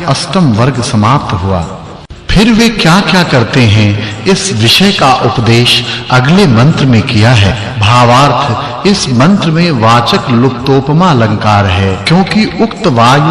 अष्टम वर्ग समाप्त हुआ। फिर वे क्या-क्या करते हैं, इस विषय का उपदेश अगले मंत्र में किया है। भावार्थ, इस मंत्र में वाचक् लुप्तोपमा अलंकार है, क्योंकि उक्त वायु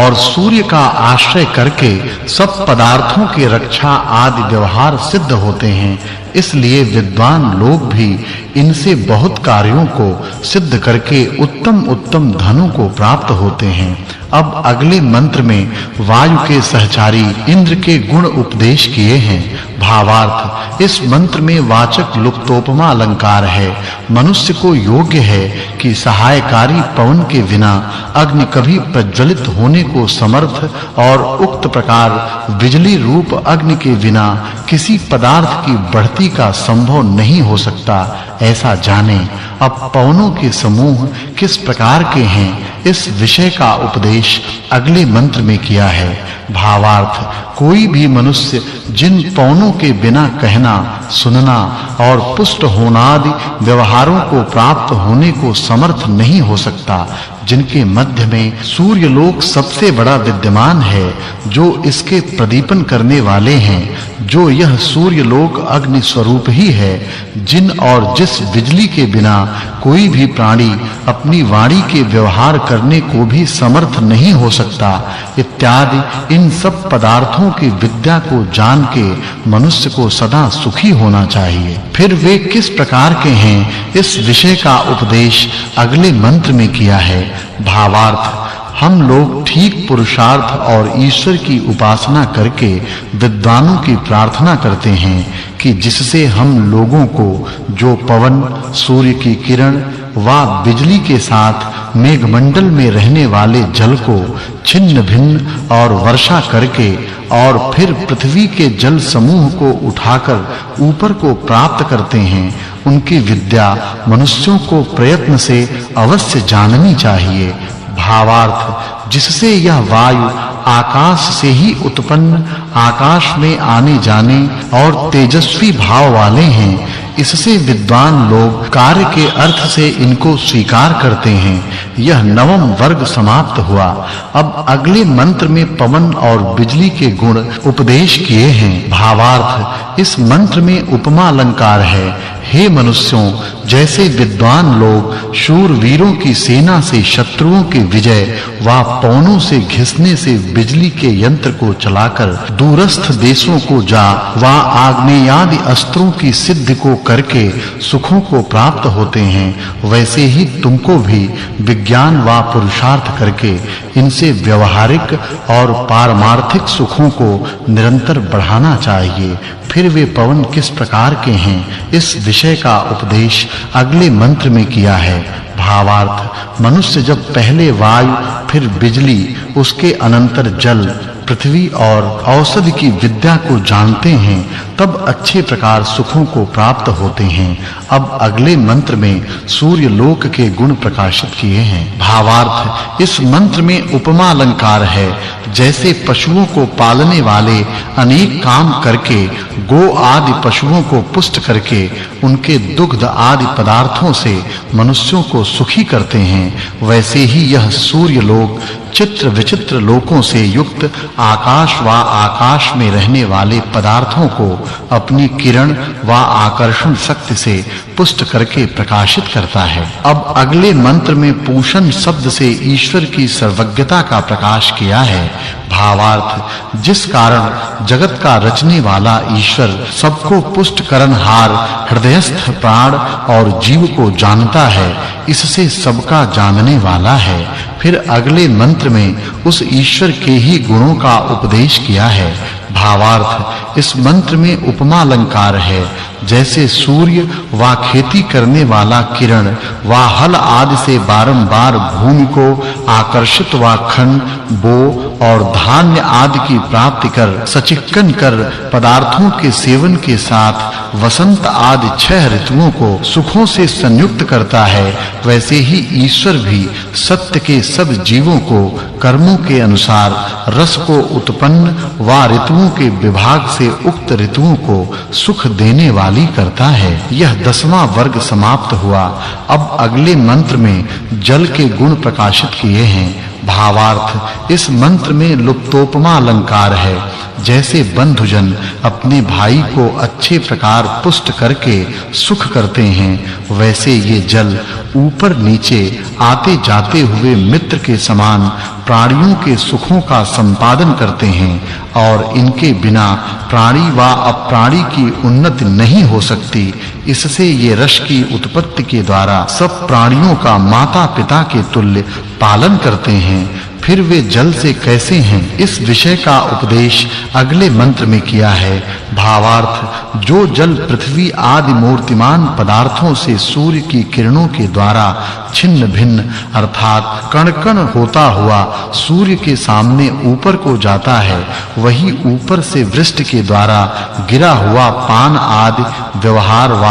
और सूर्य का आश्रय करके सब पदार्थों की रक्षा आदि व्यवहार सिद्ध होते हैं। इसलिए विद्वान लोग भी इनसे बहुत कार्यों को सिद्ध करके उत्तम धनों को प्राप्त होते हैं। अब अगले मंत्र में वायु के सहचारी इंद्र के गुण उपदेश किए हैं। भावार्थ, इस मंत्र में वाचक् लुप्तोपमा अलंकार है। मनुष्य को योग्य है कि सहायकारी पवन के बिना अग्नि कभी प्रज्वलित होने को समर्थ, और उक्त प्रकार बिजली रूप अग्नि के बिना किसी पदार्थ की बढ़ती का संभव नहीं हो सकता, ऐसा जाने। अब पवनों के समूह किस प्रकार के हैं, इस विषय का उपदेश अगले मंत्र में किया है। भावार्थ, कोई भी मनुष्य जिन पवनों के बिना कहना, सुनना और पुष्ट होनादि व्यवहारों को प्राप्त होने को समर्थ नहीं हो सकता, जिनके मध्य में सूर्य लोक सबसे बड़ा विद्यमान है, जो इसके प्रदीपन करने वाले हैं, जो यह सूर्य लोक अग्नि स्वरूप ही है, जिन और जिस बिजली के बिना कोई भी प्राणी अपनी वाणी के व्यवहार करने को भी समर्थ नहीं हो सकता, इत्यादि इन सब पदार्थों की विद्या को जान के मनुष्य को सदा सुखी होना चाहिए। फिर वे किस प्रकार के हैं, इस विषय का उपदेश अगले मंत्र में किया है। भावार्थ, हम लोग ठीक पुरुषार्थ और ईश्वर की उपासना करके विद्वानों की प्रार्थना करते हैं कि जिससे हम लोगों को जो पवन, सूर्य की किरण व बिजली के साथ मेघमंडल में रहने वाले जल को छिन्न-भिन्न और वर्षा करके और फिर पृथ्वी के जल समूह को उठाकर ऊपर को प्राप्त करते हैं, उनकी विद्या मनुष्यों को प्रयत्न से अवश्य जाननी चाहिए। भावार्थ, जिससे यह वायु आकाश से ही उत्पन्न आकाश में आने जाने और तेजस्वी भाव वाले हैं, इससे विद्वान लोग कार्य के अर्थ से इनको स्वीकार करते हैं। यह नवम वर्ग समाप्त हुआ। अब अगले मंत्र में पवन और बिजली के गुण उपदेश किए हैं। भावार्थ, इस मंत्र में उपमा अलंकार है। हे मनुष्यों, जैसे विद्वान लोग शूरवीरों की सेना से शत्रुओं की विजय व पवनों से घिसने से बिजली के यंत्र को चलाकर दूरस्थ देशों को जा व आग्नेयादि अस्त्रों की सिद्धि को करके सुखों को प्राप्त होते हैं, वैसे ही तुमको भी विज्ञान व पुरुषार्थ करके इनसे व्यवहारिक और पारमार्थिक सुखों को निरंतर बढ़ाना चाहिए। फिर वे पवन किस प्रकार के हैं, इस विषय का उपदेश अगले मंत्र में किया है। भावार्थ, मनुष्य जब पहले वायु, फिर बिजली, उसके अनंतर जल, पृथ्वी और औषधि की विद्या को जानते हैं, तब अच्छे प्रकार सुखों को प्राप्त होते हैं। अब अगले मंत्र में सूर्य लोक के गुण प्रकाशित किए हैं। भावार्थ, इस मंत्र में उपमा अलंकार है। जैसे पशुओं को पालने वाले अनेक काम करके गो आदि पशुओं को पुष्ट करके उनके दुग्ध आदि पदार्थों से मनुष्यों को सुखी करते हैं, वैसे ही यह सूर्य लोक चित्र विचित्र लोकों से युक्त आकाश व आकाश में रहने वाले पदार्थों को अपनी किरण व आकर्षण शक्ति से पुष्ट करके प्रकाशित करता है। अब अगले मंत्र में पूषण शब्द से ईश्वर की सर्वज्ञता का प्रकाश किया है। भावार्थ, जिस कारण जगत का रचने वाला ईश्वर सबको पुष्ट करनहार हृदयस्थ प्राण और जीव को जानता है, इससे सबका जानने वाला है। फिर अगले मंत्र में उस ईश्वर के ही गुणों का उपदेश किया है। भावार्थ, इस मंत्र में उपमा अलंकार है। जैसे सूर्य व खेती करने वाला किरण व हल आदि से बारंबार भूमि को आकर्षित व खन बो और धान्य आदि की प्राप्ति कर सचिक्कन कर पदार्थों के सेवन के साथ वसंत आदि 6 ऋतुओं को सुखों से संयुक्त करता है, वैसे ही ईश्वर भी सत्य के सब जीवों को कर्मों के अनुसार रस को उत्पन्न व ऋतुओं के विभाग से उक्त ऋतुओं को सुख देने वाली करता है। यह 10वां वर्ग समाप्त हुआ। अब अगले मंत्र में जल के गुण प्रकाशित किए हैं। भावार्थ, इस मंत्र में लुप्तोपमा अलंकार है। जैसे बंधुजन अपने भाई को अच्छे प्रकार पुष्ट करके सुख करते हैं, वैसे ये जल ऊपर नीचे आते जाते हुए मित्र के समान प्राणियों के सुखों का संपादन करते हैं और इनके बिना प्राणी व अप्राणी की उन्नति नहीं हो सकती। इससे ये रस की उत्पत्ति के द्वारा सब प्राणियों का माता-पिता के तुल्य पालन करते हैं। फिर वे जल से कैसे हैं, इस विषय का उपदेश अगले मंत्र में किया है। भावार्थ, जो जल पृथ्वी आदि मूर्तिमान पदार्थों से सूर्य की किरणों के द्वारा छिन्न-भिन्न अर्थात कण-कण होता हुआ सूर्य के सामने ऊपर को जाता है, वही ऊपर से वृष्टि के द्वारा गिरा हुआ पान आदि व्यवहार व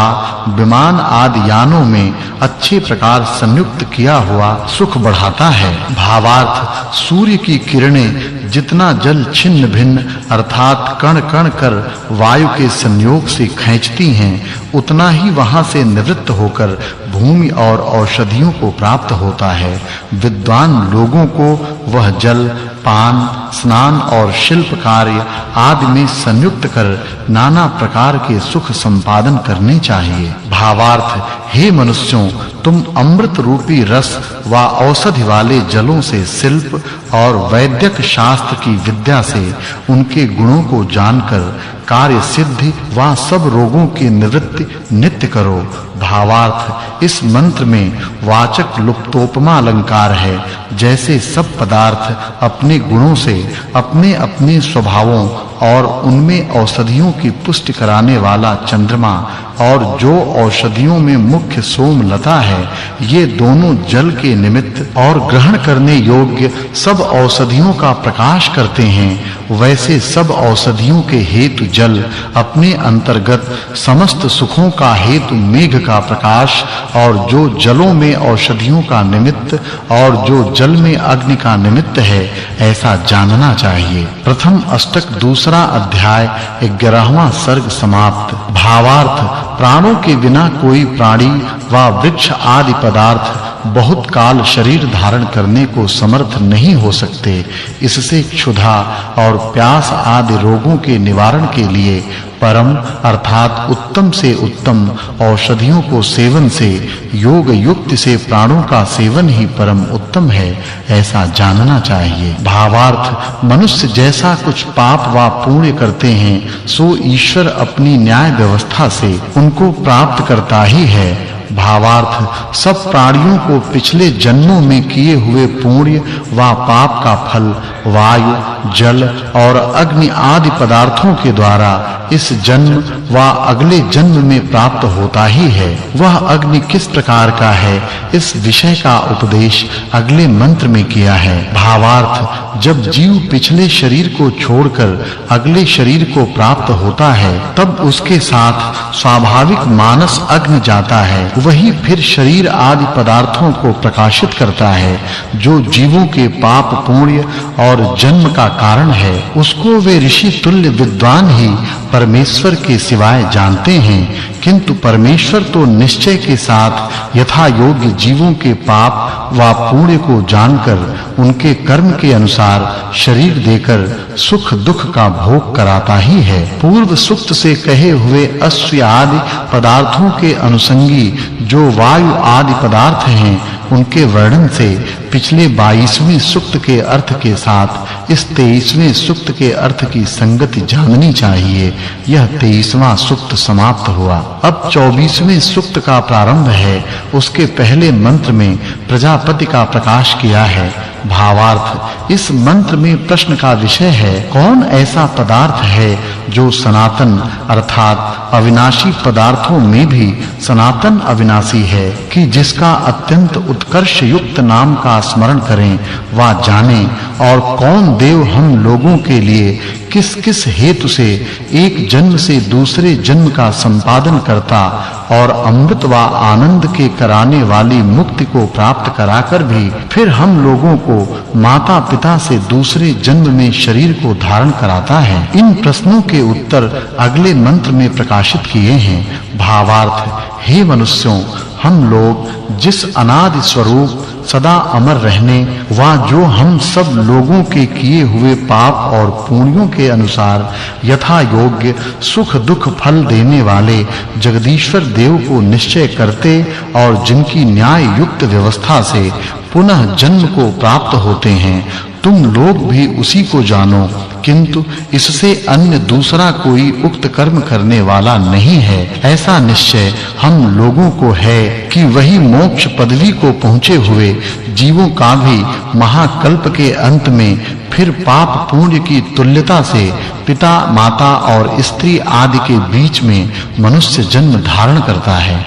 विमान आदि यानों में अच्छे प्रकार संयुक्त किया हुआ सुख बढ़ाता है। भावार्थ, सूर्य की किरणें जितना जल छिन्न-भिन्न अर्थात कण-कण कर वायु के संयोग से खींचती हैं, उतना ही वहां से निवृत्त होकर भूमि और औषधियों को प्राप्त होता है। विद्वान लोगों को वह जल पान, स्नान और शिल्प कार्य आदि में संयुक्त कर नाना प्रकार के सुख संपादन करने चाहिए। भावार्थ, हे मनुष्यों, तुम अमृत रूपी रस व औषधि वाले जलों से शिल्प और वैद्यक शास्त्र की विद्या से उनके गुणों को जानकर कार्य सिद्धि व सब रोगों की निवृत्ति नित्य करो। भावार्थ, इस मंत्र में वाचक् लुप्तोपमा अलंकार है। जैसे सब पदार्थ अपने गुणों से अपने-अपने स्वभावों और उनमें औषधियों की पुष्टि कराने वाला चंद्रमा और जो औषधियों में मुख्य सोमलता है, ये दोनों जल के निमित्त और ग्रहण करने योग्य सब औषधियों का प्रकाश करते हैं, वैसे सब औषधियों के हेतु जल अपने अंतर्गत समस्त सुखों का हेतु मेघ का प्रकाश और जो जलों में औषधियों का निमित्त और जो जल में अग्नि का निमित्त है, ऐसा जानना चाहिए। प्रथम अष्टक दूसरा अध्याय 11वां सर्ग समाप्त। भावार्थ, प्राणों के बिना कोई प्राणी व वृक्ष आदि पदार्थ बहुत काल शरीर धारण करने को समर्थ नहीं हो सकते। इससे क्षुधा और प्यास आदि रोगों के निवारण के लिए परम अर्थात उत्तम से उत्तम औषधियों को सेवन से योग युक्त से प्राणों का सेवन ही परम उत्तम है, ऐसा जानना चाहिए। भावार्थ, मनुष्य जैसा कुछ पाप व पुण्य करते हैं, सो ईश्वर अपनी न्याय व्यवस्था से उनको प्राप्त करता ही है। भावार्थ, सब प्राणियों को पिछले जन्मों में किए हुए पुण्य व पाप का फल वायु, जल और अग्नि आदि पदार्थों के द्वारा इस जन्म व अगले जन्म में प्राप्त होता ही है। वह अग्नि किस प्रकार का है, इस विषय का उपदेश अगले मंत्र में किया है। भावार्थ, जब जीव पिछले शरीर को छोड़कर अगले शरीर को प्राप्त होता है, तब उसके साथ स्वाभाविक मानस अग्नि जाता है, वही फिर शरीर आदि पदार्थों को प्रकाशित करता है, जो जीवों के पाप पुण्य और जन्म का कारण है। उसको वे ऋषि तुल्य विद्वान ही परमेश्वर के सिवाय जानते हैं, किंतु परमेश्वर तो निश्चय के साथ यथा योग्य जीवों के पाप व पुण्य को जानकर उनके कर्म के अनुसार शरीर देकर सुख दुख का भोग कराता ही है। पूर्व सुक्त से कहे हुए अश्व आदि पदार्थों के अनुसंगी जो वायु आदि पदार्थ हैं, उनके वर्णन से पिछले 22वें सूक्त के अर्थ के साथ इस 23वें सूक्त के अर्थ की संगति जाननी चाहिए। यह 23वां सूक्त समाप्त हुआ। अब 24वें सूक्त का प्रारंभ है। उसके पहले मंत्र में प्रजापति का प्रकाश किया है। भावार्थ, इस मंत्र में प्रश्न का विषय है, कौन ऐसा पदार्थ है जो सनातन अर्थात अविनाशी पदार्थों में भी सनातन अविनाशी है कि जिसका अत्यंत उत्कर्ष युक्त नाम का स्मरण करें वा जाने, और कौन देव हम लोगों के लिए किस-किस हेतु से एक जन्म से दूसरे जन्म का संपादन करता और अमृत व आनंद के कराने वाली मुक्ति को प्राप्त कराकर भी फिर हम लोगों को माता-पिता से दूसरे जन्म में शरीर को धारण कराता है। इन प्रश्नों के उत्तर अगले मंत्र में प्रकाशित किए हैं। भावार्थ, हे मनुष्यों, हम लोग जिस अनादि स्वरूप सदा अमर रहने व जो हम सब लोगों के किए हुए पाप और पुण्यों के अनुसार यथा योग्य सुख दुख फल देने वाले जगदीश्वर देव को निश्चय करते और जिनकी न्याय युक्त व्यवस्था से पुनः जन्म को प्राप्त होते हैं, तुम लोग भी उसी को जानो, किंतु इससे अन्य दूसरा कोई उक्त कर्म करने वाला नहीं है। ऐसा निश्चय हम लोगों को है कि वही मोक्ष पदवी को पहुँचे हुए जीवों का भी महाकल्प के अंत में फिर पाप पुण्य की तुल्यता से पिता माता और स्त्री आदि के बीच में मनुष्य जन्म धारण करता है।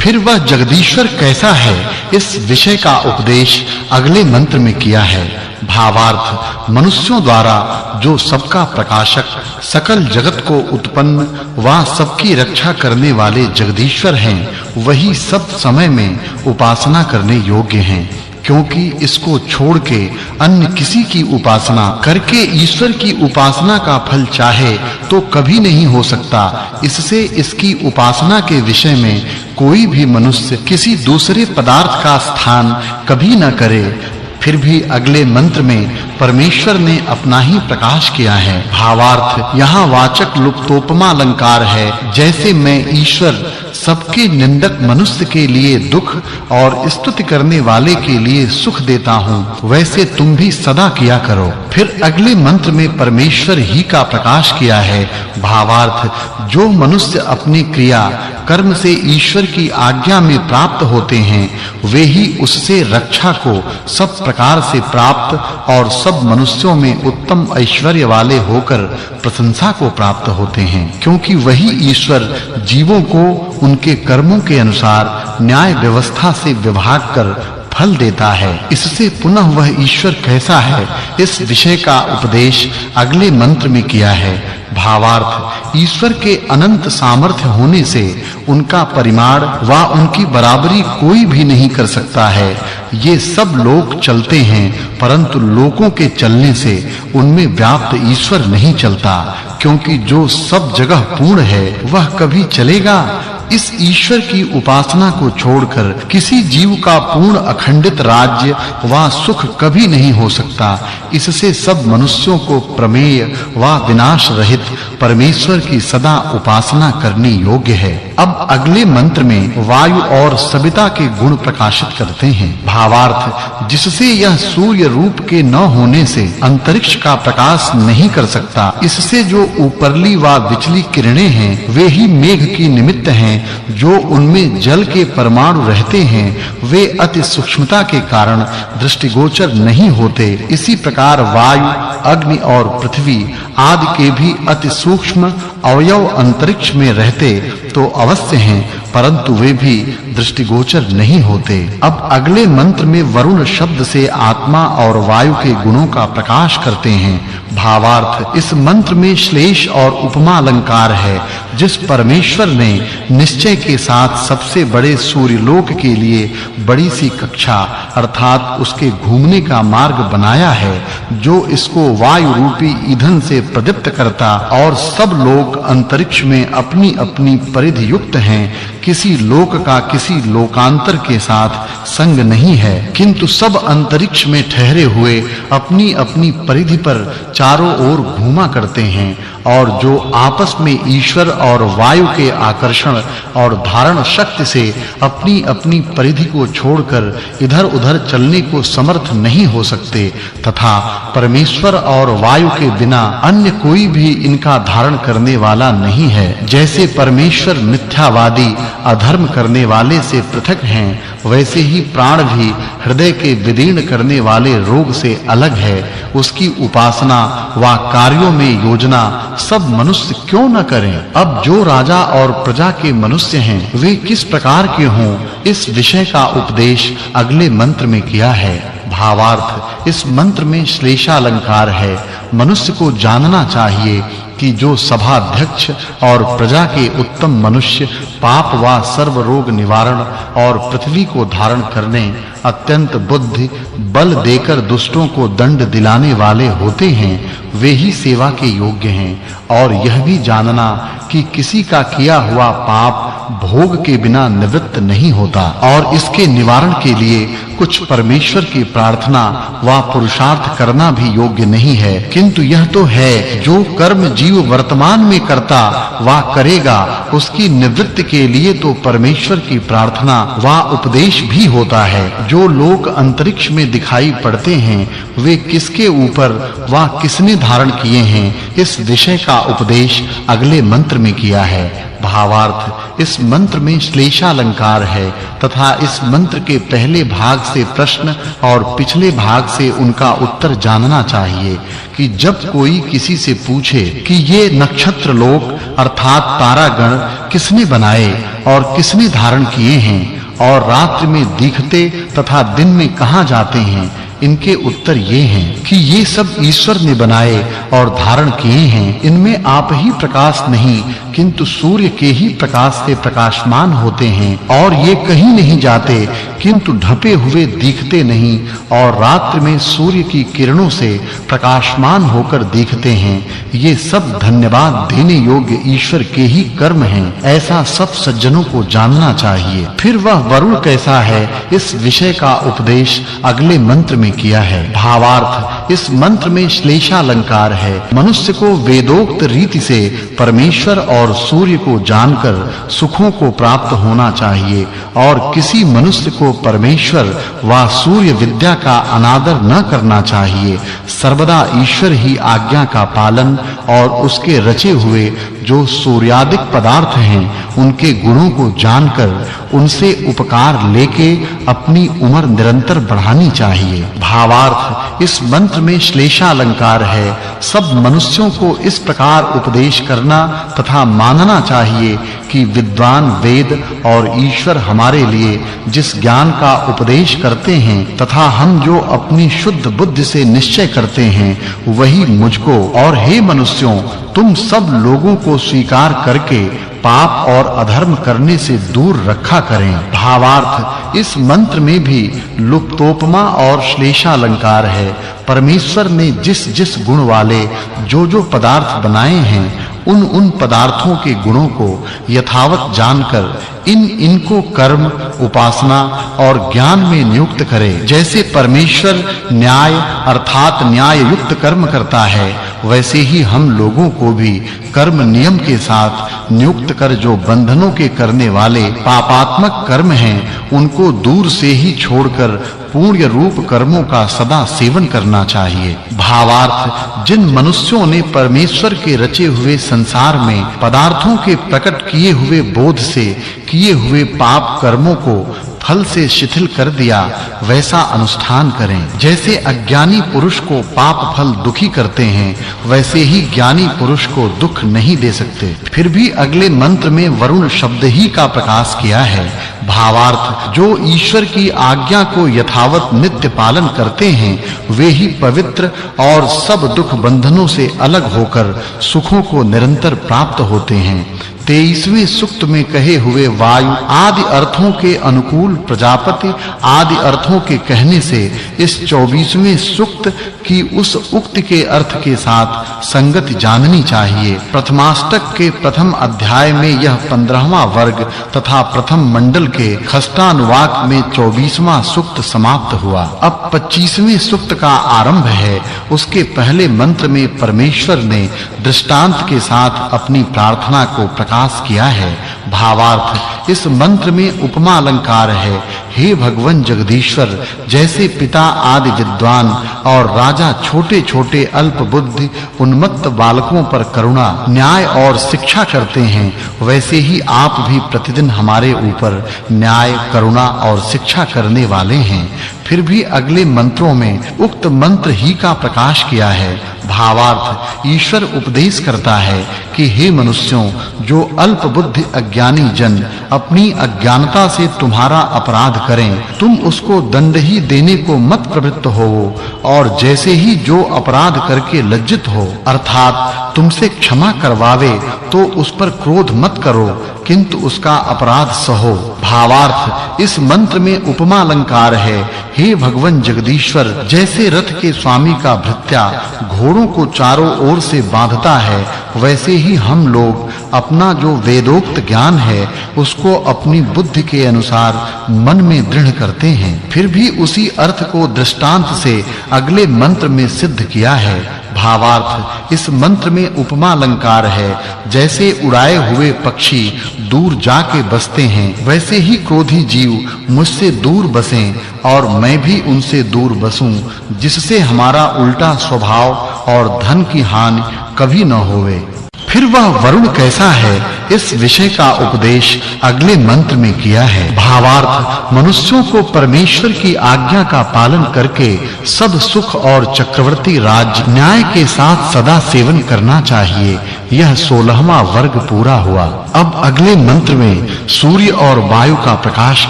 फिर वह जगदीश्वर कैसा है, इस विषय का उपदेश अगले मंत्र में किया है। भावार्थ, मनुष्यों द्वारा जो सबका प्रकाशक, सकल जगत को उत्पन्न व सबकी रक्षा करने वाले जगदीश्वर हैं, वही सब समय में उपासना करने योग्य हैं, क्योंकि इसको छोड़ के अन्य किसी की उपासना करके ईश्वर की उपासना का फल चाहे तो कभी नहीं हो सकता। इससे इसकी उपासना के विषय में कोई भी मनुष्य किसी दूसरे पदार्थ का स्थान कभी न करे। फिर भी अगले मंत्र में परमेश्वर ने अपना ही प्रकाश किया है। भावार्थ, यहाँ वाचक् लुप्तोपमा अलंकार है। जैसे मैं ईश्वर सबके निंदक मनुष्य के लिए दुख और स्तुति करने वाले के लिए सुख देता हूँ, वैसे तुम भी सदा किया करो। फिर अगले मंत्र में परमेश्वर ही का प्रकाश किया है। भावार्थ, जो मनुष्य अपनी क्रिया कर्म से ईश्वर की आज्ञा में प्राप्त होते हैं, वे ही उससे रक्षा को सब प्रकार से प्राप्त और सब मनुष्यों में उत्तम ऐश्वर्य वाले होकर प्रशंसा को प्राप्त होते हैं, क्योंकि वही ईश्वर जीवों को उनके कर्मों के अनुसार न्याय व्यवस्था से विभाग कर फल देता है। इससे पुनः वह ईश्वर कैसा है, इस विषय का उपदेश अगले मंत्र में किया है। भावार्थ, ईश्वर के अनंत सामर्थ्य होने से उनका परिमाण व उनकी बराबरी कोई भी नहीं कर सकता है। ये सब लोग चलते हैं, परंतु लोगों के चलने से उनमें व्याप्त ईश्वर नहीं चलता, क्योंकि जो सब जगह पूर्ण है वह कभी चलेगा। इस ईश्वर की उपासना को छोड़कर किसी जीव का पूर्ण अखंडित राज्य व सुख कभी नहीं हो सकता। इससे सब मनुष्यों को प्रमेय व विनाश रहित परमेश्वर की सदा उपासना करनी योग्य है। अब अगले मंत्र में वायु और सविता के गुण प्रकाशित करते हैं। भावार्थ, जिससे यह सूर्य रूप के न होने से अंतरिक्ष का प्रकाश नहीं कर सकता, इससे जो ऊपरली व विचली किरणें हैं वे ही मेघ की निमित्त हैं। जो उनमें जल के परमाणु रहते हैं वे अति सूक्ष्मता के कारण दृष्टिगोचर नहीं होते। इसी प्रकार वायु, अग्नि और पृथ्वी आदि के भी अति सूक्ष्म अवयव अंतरिक्ष में रहते तो अवश्य हैं, परंतु वे भी दृष्टिगोचर नहीं होते। अब अगले मंत्र में वरुण शब्द से आत्मा और वायु के गुणों का प्रकाश करते हैं। भावार्थ, इस मंत्र में श्लेष और उपमा अलंकार है। जिस परमेश्वर ने निश्चय के साथ सबसे बड़े सूर्यलोक के लिए बड़ी सी कक्षा अर्थात उसके घूमने का मार्ग बनाया है, जो इसको वायु रूपी ईंधन से प्रदीप्त करता और सब लोग अंतरिक्ष में अपनी-अपनी परिधि युक्त हैं किसी लोक का किसी लोकांतर के साथ संग नहीं है, किंतु सब अंतरिक्ष में ठहरे हुए अपनी-अपनी परिधि पर चारों ओर घूमा करते हैं और जो आपस में ईश्वर और वायु के आकर्षण और धारण शक्ति से अपनी-अपनी परिधि को छोड़कर इधर-उधर चलने को समर्थ नहीं हो सकते तथा परमेश्वर और वायु के बिना अन्य कोई भी इनका धारण करने वाला नहीं है। जैसे परमेश्वर मिथ्यावादी अधर्म करने वाले से पृथक हैं, वैसे ही प्राण भी हृदय के विदीर्ण करने वाले रोग से अलग है। उसकी उपासना व कार्यों में योजना सब मनुष्य क्यों न करें। अब जो राजा और प्रजा के मनुष्य हैं, वे किस प्रकार के हों, इस विषय का उपदेश अगले मंत्र में किया है। भावार्थ, इस मंत्र में श्लेषालंकार है। मनुष्य को जानना चाहिए कि जो सभाध्यक्ष और प्रजा के उत्तम मनुष्य पाप व सर्व रोग निवारण और पृथ्वी को धारण करने अत्यंत बुद्धि बल देकर दुष्टों को दंड दिलाने वाले होते हैं, वे ही सेवा के योग्य हैं। और यह भी जानना कि किसी का किया हुआ पाप भोग के बिना निवृत्त नहीं होता और इसके निवारण के लिए कुछ परमेश्वर की प्रार्थना व पुरुषार्थ करना भी योग्य नहीं है, किंतु यह तो है जो कर्म जीव वर्तमान में करता व करेगा, उसकी निवृत्ति के लिए तो परमेश्वर की प्रार्थना व उपदेश भी होता है। जो लोक अंतरिक्ष में दिखाई पड़ते हैं, वे किसके ऊपर व किसने धारण किए हैं, इस विषय का उपदेश अगले मंत्र में किया है। भावार्थ, इस मंत्र में श्लेषालंकार है तथा इस मंत्र के पहले भाग से प्रश्न और पिछले भाग से उनका उत्तर जानना चाहिए कि जब कोई किसी से पूछे कि ये नक्षत्र लोक अर्थात तारागण किसने बनाए और किसने धारण किए हैं और रात्रि में दिखते तथा दिन में कहां जाते हैं, इनके उत्तर ये हैं कि ये सब ईश्वर ने बनाए और धारण किए हैं। इनमें आप ही प्रकाश नहीं किंतु सूर्य के ही प्रकाश से प्रकाशमान होते हैं और ये कहीं नहीं जाते किंतु ढपे हुए दिखते नहीं और रात्रि में सूर्य की किरणों से प्रकाशमान होकर दिखते हैं। ये सब धन्यवाद देने योग्य ईश्वर के ही कर्म हैं। ऐसा सब सज्जनों को जानना चाहिए। फिर वह वरुण कैसा है, इस विषय का उपदेश अगले मंत्र में किया है। भावार्थ, इस मंत्र में श्लेषालंकार है। मनुष्य को वेदोक्त रीति से परमेश्वर और सूर्य को जानकर सुखों को प्राप्त होना चाहिए और किसी मनुष्य को परमेश्वर व सूर्य विद्या का अनादर न करना चाहिए। सर्वदा ईश्वर ही आज्ञा का पालन और उसके रचे हुए जो सूर्यादिक पदार्थ हैं, उनके गुणों को जानकर उनसे उपकार लेके अपनी उम्र निरंतर बढ़ानी चाहिए। भावार्थ, इस मंत्र में श्लेषालंकार है। सब मनुष्यों को इस प्रकार उपदेश करना तथा मानना चाहिए कि विद्वान वेद और ईश्वर हमारे लिए जिस ज्ञान का उपदेश करते हैं तथा हम जो अपनी शुद्ध बुद्धि से निश्चय करते हैं, वही मुझको और हे मनुष्यों, तुम सब लोगों को स्वीकार करके पाप और अधर्म करने से दूर रखा करें। भावार्थ, इस मंत्र में भी लुप्तोपमा और श्लेषालंकार है। परमेश्वर ने जिस गुण वाले जो पदार्थ बनाए हैं, उन पदार्थों के गुणों को यथावत जानकर इनको कर्म, उपासना और ज्ञान में नियुक्त करे। जैसे परमेश्वर न्याय अर्थात न्याय युक्त कर्म करता है, वैसे ही हम लोगों को भी कर्म नियम के साथ नियुक्त कर जो बंधनों के करने वाले पापात्मक कर्म हैं, उनको दूर से ही छोड़कर पुण्य रूप कर्मों का सदा सेवन करना चाहिए। भावार्थ, जिन मनुष्यों ने परमेश्वर के रचे हुए संसार में पदार्थों के प्रकट किए हुए बोध से किए हुए पाप कर्मों को फल से शिथिल कर दिया, वैसा अनुष्ठान करें। जैसे अज्ञानी पुरुष को पाप फल दुखी करते हैं, वैसे ही ज्ञानी पुरुष को दुख नहीं दे सकते। फिर भी अगले मंत्र में वरुण शब्द ही का प्रकाश किया है। भावार्थ, जो ईश्वर की आज्ञा को यथावत नित्य पालन करते हैं, वे ही पवित्र और सब दुख बंधनों से अलग होकर सुखों को निरंतर प्राप्त होते हैं। 23वें सूक्त में कहे हुए वायु आदि अर्थों के अनुकूल प्रजापति आदि अर्थों के कहने से इस 24वें सूक्त की उस उक्ति के अर्थ के साथ संगति जाननी चाहिए। प्रथमाष्टक के प्रथम अध्याय में यह 15वां वर्ग तथा प्रथम मंडल के खष्टानुवाक में 24वां सूक्त समाप्त हुआ। अब 25वें सूक्त का आरंभ है। उसके पहले मंत्र में परमेश्वर ने दृष्टांत के साथ अपनी प्रार्थना को प्रकाश किया है। भावार्थ इस मंत्र में उपमा अलंकार है। हे भगवान जगदीश्वर, जैसे पिता आदि विद्वान और राजा छोटे-छोटे अल्प बुद्धि उन्मत्त बालकों पर करुणा न्याय और शिक्षा करते हैं, वैसे ही आप भी प्रतिदिन हमारे ऊपर न्याय करुणा और शिक्षा करने वाले हैं। फिर भी अगले मंत्रों में उक्त मंत्र ही का प्रकाश किया है। भावार्थ ईश्वर उपदेश करता है कि हे मनुष्यों, जो अल्प बुद्धि अज्ञानी जन अपनी अज्ञानता से तुम्हारा अपराध करें, तुम उसको दंड ही देने को मत प्रवृत्त होवो, और जैसे ही जो अपराध करके लज्जित हो अर्थात तुमसे क्षमा करवावे, तो उस पर क्रोध मत करो, किंतु उसका अपराध सहो। भावार्थ इस मंत्र में उपमा अलंकार है। हे भगवान जगदीश्वर, जैसे रथ के स्वामी का भृत्या घोड़ों को चारों ओर से बांधता है, वैसे ही हम लोग अपना जो वेदोक्त ज्ञान है उसको अपनी बुद्धि के अनुसार मन में दृढ़ करते हैं। फिर भी उसी अर्थ को दृष्टांत से अगले मंत्र में सिद्ध किया है। भावार्थ इस मंत्र में उपमा अलंकार है। जैसे उड़ाए हुए पक्षी दूर जाके बसते हैं, वैसे ही क्रोधी जीव मुझसे दूर बसें और मैं भी उनसे दूर बसूं, जिससे हमारा उल्टा स्वभाव और धन की हानि कभी न होवे। फिर वह वरुण कैसा है, इस विषय का उपदेश अगले मंत्र में किया है। भावार्थ मनुष्यों को परमेश्वर की आज्ञा का पालन करके सब सुख और चक्रवर्ती राज्य न्याय के साथ सदा सेवन करना चाहिए। यह 16वां वर्ग पूरा हुआ। अब अगले मंत्र में सूर्य और वायु का प्रकाश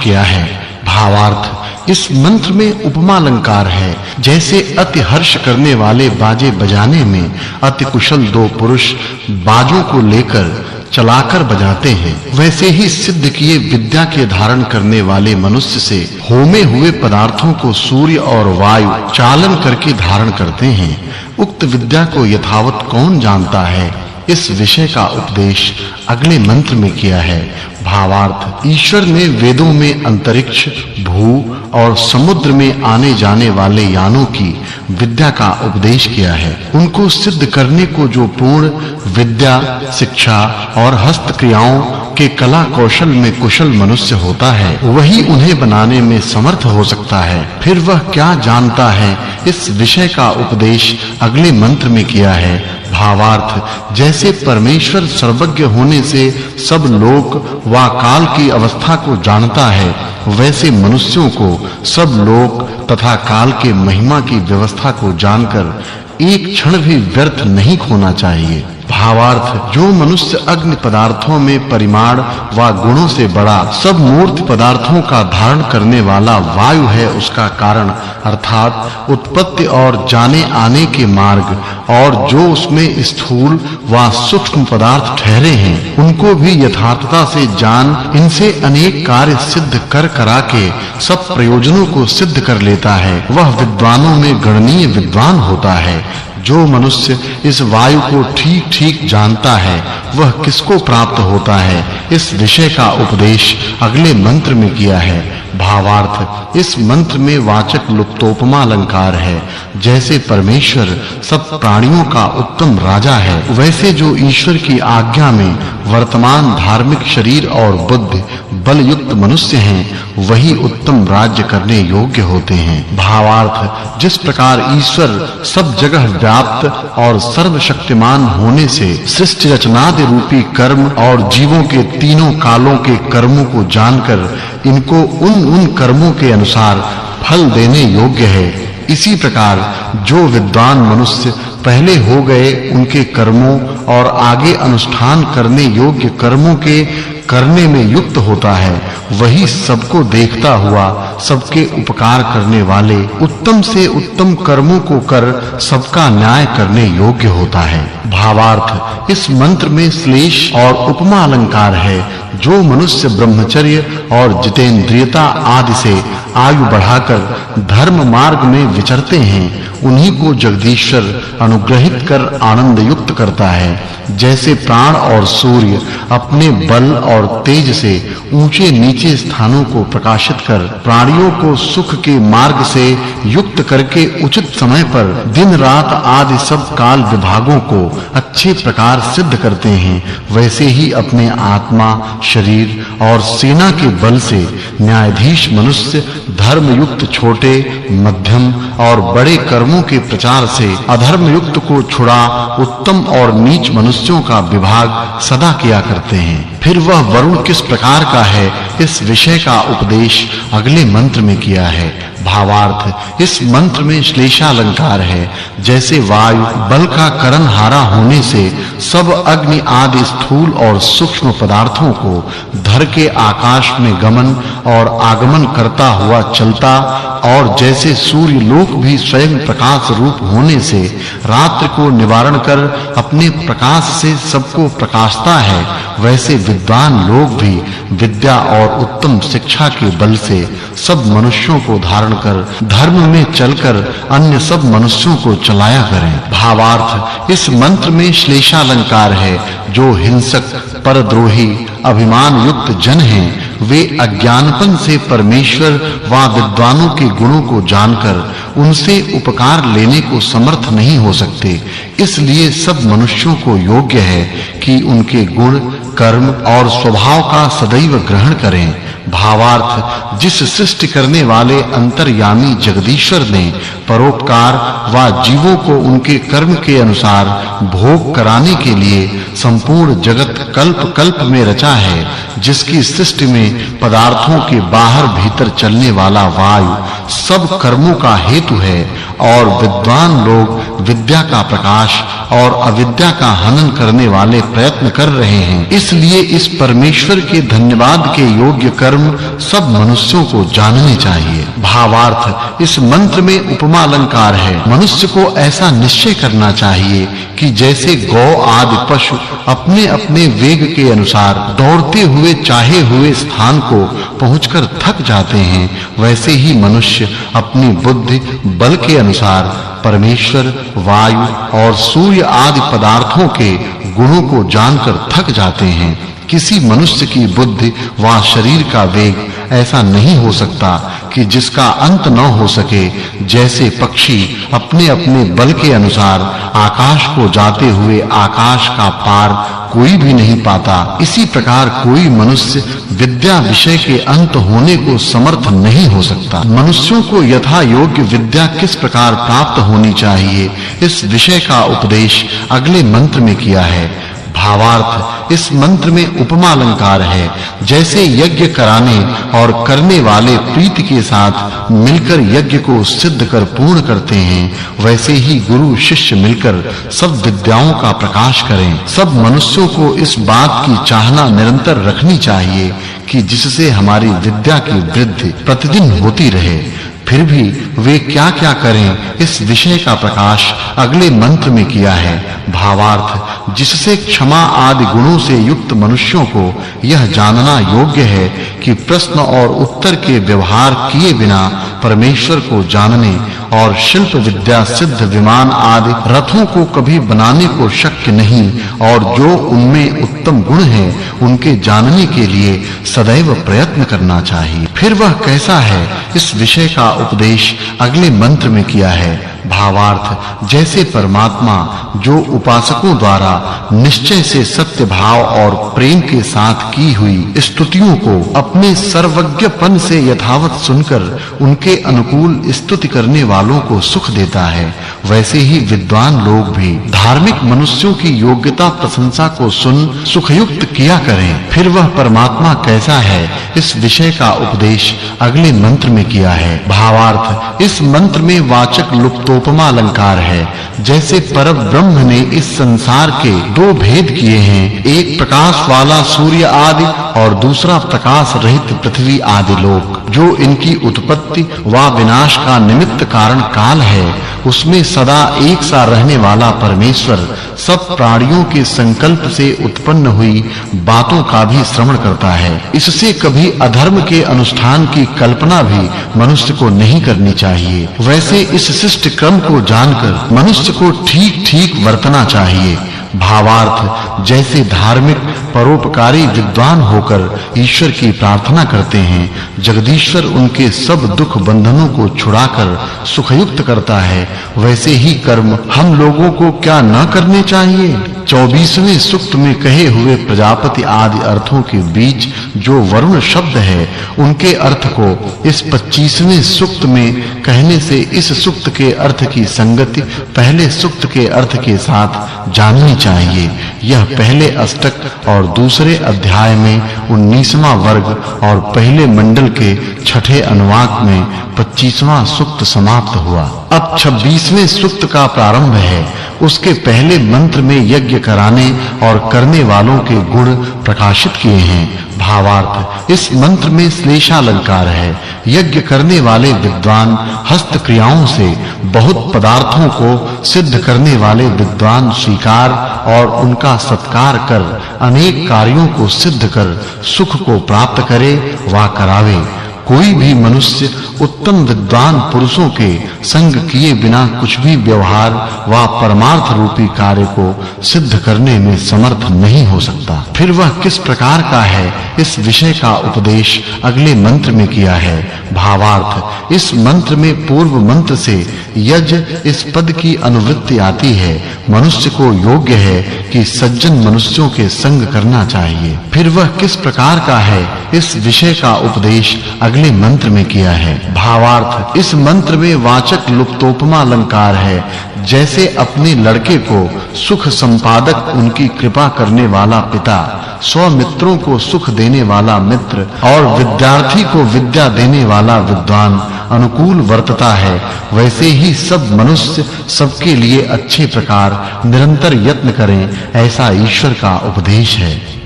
किया है। भावार्थ इस मंत्र में उपमा अलंकार है। जैसे अति हर्ष करने वाले बाजे बजाने में अति कुशल दो पुरुष बाजों को लेकर चलाकर बजाते हैं, वैसे ही सिद्ध किए विद्या के धारण करने वाले मनुष्य से होमे हुए पदार्थों को सूर्य और वायु चालन करके धारण करते हैं। उक्त विद्या को यथावत कौन जानता है, इस विषय का उपदेश अगले मंत्र में किया है। भावार्थ ईश्वर ने वेदों में अंतरिक्ष, भू और समुद्र में आने जाने वाले यानों की विद्या का उपदेश किया है। उनको सिद्ध करने को जो पूर्ण विद्या, शिक्षा और हस्त क्रियाओं के कला कौशल में कुशल मनुष्य होता है, वही उन्हें बनाने में समर्थ हो सकता है। फिर वह क्या जानता है, इस विषय का उपदेश अगले मंत्र में किया है। भावार्थ जैसे परमेश्वर सर्वज्ञ होने से सब लोक व काल की अवस्था को जानता है, वैसे मनुष्यों को सब लोक तथा काल के महिमा की व्यवस्था को जानकर एक क्षण भी व्यर्थ नहीं खोना चाहिए। भावार्थ जो मनुष्य अग्नि पदार्थों में परिमाण व गुणों से बड़ा सब मूर्त पदार्थों का धारण करने वाला वायु है, उसका कारण अर्थात उत्पत्ति और जाने आने के मार्ग, और जो उसमें स्थूल व सूक्ष्म पदार्थ ठहरे हैं, उनको भी यथार्थता से जान इनसे अनेक कार्य सिद्ध कर करा के सब प्रयोजनों को सिद्ध कर लेता है, वह विद्वानों में गणनीय विद्वान होता है। जो मनुष्य इस वायु को ठीक-ठीक जानता है, वह किसको प्राप्त होता है, इस विषय का उपदेश अगले मंत्र में किया है। भावार्थ इस मंत्र में वाचक् लुप्तोपमा अलंकार है। जैसे परमेश्वर सब प्राणियों का उत्तम राजा है, वैसे जो ईश्वर की आज्ञा में वर्तमान धार्मिक शरीर और बुद्धि बल युक्त मनुष्य हैं, वही उत्तम राज्य करने योग्य होते हैं। भावार्थ जिस प्रकार ईश्वर सब जगह व्याप्त और सर्वशक्तिमान होने से सृष्टि रचनादि रूपी कर्म और जीवों के तीनों कालों के कर्मों को जानकर इनको उन कर्मों के अनुसार फल देने योग्य है, इसी प्रकार जो विद्वान मनुष्य पहले हो गए उनके कर्मों और आगे अनुष्ठान करने योग्य कर्मों के करने में युक्त होता है वही सबको देखता हुआ सबके उपकार करने वाले उत्तम से उत्तम कर्मों को कर सबका न्याय करने योग्य होता है। भावार्थ इस मंत्र में श्लेष और उपमा अलंकार है। जो मनुष्य ब्रह्मचर्य और जितेंद्रियता आदि से आयु बढ़ाकर धर्म मार्ग में विचरते हैं उन्हीं को जगदीश्वर अनुग्रहित कर आनंद युक्त करता है। जैसे प्राण और सूर्य अपने बल और तेज से ऊंचे नीचे स्थानों को प्रकाशित कर प्राणियों को सुख के मार्ग से युक्त करके उचित समय पर दिन रात आदि सब काल विभागों को अच्छे प्रकार सिद्ध करते हैं वैसे ही अपने आत्मा शरीर और सेना के बल से न्यायाधीश मनुष्य धर्म युक्त छोटे मध्यम और बड़े कर्मों के प्रचार से अधर्म युक्त को छुड़ा उत्तम और नीच मनुष्यों का विभाग सदा किया करते हैं। फिर वह वरुण किस प्रकार का है इस विषय का उपदेश अगले मंत्र में किया है। भावार्थ इस मंत्र में श्लेषालंकार है। जैसे वायु बल का करण हारा होने से सब अग्नि आदि स्थूल और सूक्ष्म पदार्थों को धर के आकाश में गमन और आगमन करता हुआ चलता और जैसे सूर्य लोक भी स्वयं प्रकाश रूप होने से रात्रि को निवारण कर अपने प्रकाश से सबको प्रकाशता है वैसे विद्वान लोग भी विद्या और उत्तम शिक्षा के बल से सब मनुष्यों को धारण कर धर्म में चलकर अन्य सब मनुष्यों को चलाया करें। भावार्थ इस मंत्र में श्लेषालंकार है। जो हिंसक परद्रोही अभिमान युक्त जन हैं वे अज्ञानपन से परमेश्वर व विद्वानों के गुणों को जानकर उनसे उपकार लेने को समर्थ नहीं हो सकते। इसलिए सब मनुष्यों को योग्य है कि उनके गुण कर्म और स्वभाव का सदैव ग्रहण करें। भावार्थ जिस सृष्टि करने वाले अंतर्यामी जगदीश्वर ने परोपकार व जीवों को उनके कर्म के अनुसार भोग कराने के लिए संपूर्ण जगत कल्प कल्प में रचा है जिसकी सृष्टि में पदार्थों के बाहर भीतर चलने वाला वायु सब कर्मों का हेतु है और विद्वान लोग विद्या का प्रकाश और अविद्या का हनन करने वाले प्रयत्न कर रहे हैं। इसलिए इस परमेश्वर के धन्यवाद के योग्य कर्म सब मनुष्यों को जानने चाहिए। भावार्थ इस मंत्र में उपमा अलंकार है। मनुष्य को ऐसा निश्चय करना चाहिए कि जैसे गौ आदि पशु अपने-अपने वेग के अनुसार दौड़ते हुए चाहे हुए स्थान को पहुंचकर थक जाते हैं वैसे ही मनुष्य अपनी बुद्धि बल के अनुसार परमेश्वर वायु और सूर्य आदि पदार्थों के गुणों को जानकर थक जाते हैं। किसी मनुष्य की बुद्धि व शरीर का वेग ऐसा नहीं हो सकता कि जिसका अंत न हो सके। जैसे पक्षी अपने-अपने बल के अनुसार आकाश को जाते हुए आकाश का पार कोई भी नहीं पाता इसी प्रकार कोई मनुष्य विद्या विषय के अंत होने को समर्थ नहीं हो सकता। मनुष्यों को यथा योग्य विद्या किस प्रकार प्राप्त होनी चाहिए इस विषय का उपदेश अगले मंत्र में किया है। भावार्थ इस मंत्र में उपमा अलंकार है। जैसे यज्ञ कराने और करने वाले प्रीति के साथ मिलकर यज्ञ को सिद्ध कर पूर्ण करते हैं वैसे ही गुरु शिष्य मिलकर सब विद्याओं का प्रकाश करें। सब मनुष्यों को इस बात की चाहना निरंतर रखनी चाहिए कि जिससे हमारी विद्या की वृद्धि प्रतिदिन होती रहे। फिर भी वे क्या-क्या करें इस विषय का प्रकाश अगले मंत्र में किया है। भावार्थ जिससे क्षमा आदि गुणों से युक्त मनुष्यों को यह जानना योग्य है कि प्रश्न और उत्तर के व्यवहार किए बिना परमेश्वर को जानने और शिल्प विद्या सिद्ध विमान आदि रथों को कभी बनाने को शक्य नहीं और जो उनमें उत्तम गुण हैं उनके जानने के लिए सदैव प्रयत्न करना चाहिए। फिर वह कैसा है इस विषय का उपदेश अगले मंत्र में किया है। भावार्थ जैसे परमात्मा जो उपासकों द्वारा निश्चय से सत्य भाव और प्रेम के साथ की हुई स्तुतियों को अपने सर्वज्ञपन से यथावत सुनकर उनके अनुकूल स्तुति करने वालों को सुख देता है वैसे ही विद्वान लोग भी धार्मिक मनुष्यों की योग्यता प्रशंसा को सुन सुखयुक्त किया करें। फिर वह परमात्मा कैसा है इस विषय का उपदेश अगले मंत्र में किया है। भावार्थ इस मंत्र में वाचक् लुप्तोपमा अलंकार है। जैसे परब्रह्म ने इस संसार के दो भेद किए हैं, एक प्रकाश वाला सूर्य आदि और दूसरा प्रकाश रहित पृथ्वी आदि लोक। जो इनकी उत्पत्ति व विनाश का निमित्त कारण काल है, उसमें सदा एक सा रहने वाला परमेश्वर सब प्राणियों के संकल्प से उत्पन्न हुई बातों का भी श्रवण करता है। इससे कभी अधर्म के अनुष्ठान की कल्पना भी मनुष्य को नहीं करनी चाहिए। वैसे इस शिष्ट क्रम को जानकर मनुष्य को ठीक-ठीक वर्तना चाहिए। भावार्थ जैसे धार्मिक परोपकारी विद्वान होकर ईश्वर की प्रार्थना करते हैं, जगदीश्वर उनके सब दुख बंधनों को छुड़ाकर सुखयुक्त करता है, वैसे ही कर्म हम लोगों को क्या न करने चाहिए। 24वें सूक्त में कहे हुए प्रजापति आदि अर्थों के बीच जो वरुण शब्द है, उनके अर्थ को इस 25वें सूक्त में कहने से इस सूक्त के अर्थ की संगति पहले सूक्त के अर्थ के साथ जाननी चाहिए। यह पहले अष्टक और दूसरे अध्याय में 19वां वर्ग और पहले मंडल के छठे अनुवाक में 25वां सूक्त समाप्त हुआ। अब 26वें सूक्त का प्रारंभ है। उसके पहले मंत्र में यज्ञ कराने और करने वालों के गुण प्रकाशित किए हैं। भावार्थ इस मंत्र में श्लेषालंकार है। यज्ञ करने वाले विद्वान हस्त क्रियाओं से बहुत पदार्थों को सिद्ध करने वाले विद्वान स्वीकार और उनका सत्कार कर अनेक कार्यों को सिद्ध कर सुख को प्राप्त करे वा करावे। कोई भी मनुष्य उत्तम विद्वान पुरुषों के संग किए बिना कुछ भी व्यवहार व परमार्थ रूपी कार्य को सिद्ध करने में समर्थ नहीं हो सकता। फिर वह किस प्रकार का है, इस विषय का उपदेश अगले मंत्र में किया है। भावार्थ इस मंत्र में पूर्व मंत्र से यज इस पद की अनुवृत्ति आती है। मनुष्य को योग्य है कि सज्जन मनुष्यों के संग करना चाहिए। फिर वह किस प्रकार का है, इस विषय का उपदेश अगले मंत्र में किया है। भावार्थ इस मंत्र में वाचक् लुप्तोपमा अलंकार है। जैसे अपने लड़के को सुख संपादक उनकी कृपा करने वाला पिता, स्वमित्रों को सुख देने वाला मित्र और विद्यार्थी को विद्या देने वाला विद्वान अनुकूल वर्तता है, वैसे ही सब मनुष्य सबके लिए अच्छे प्रकार निरंतर यत्न करें, ऐसा ईश्वर का उपदेश है।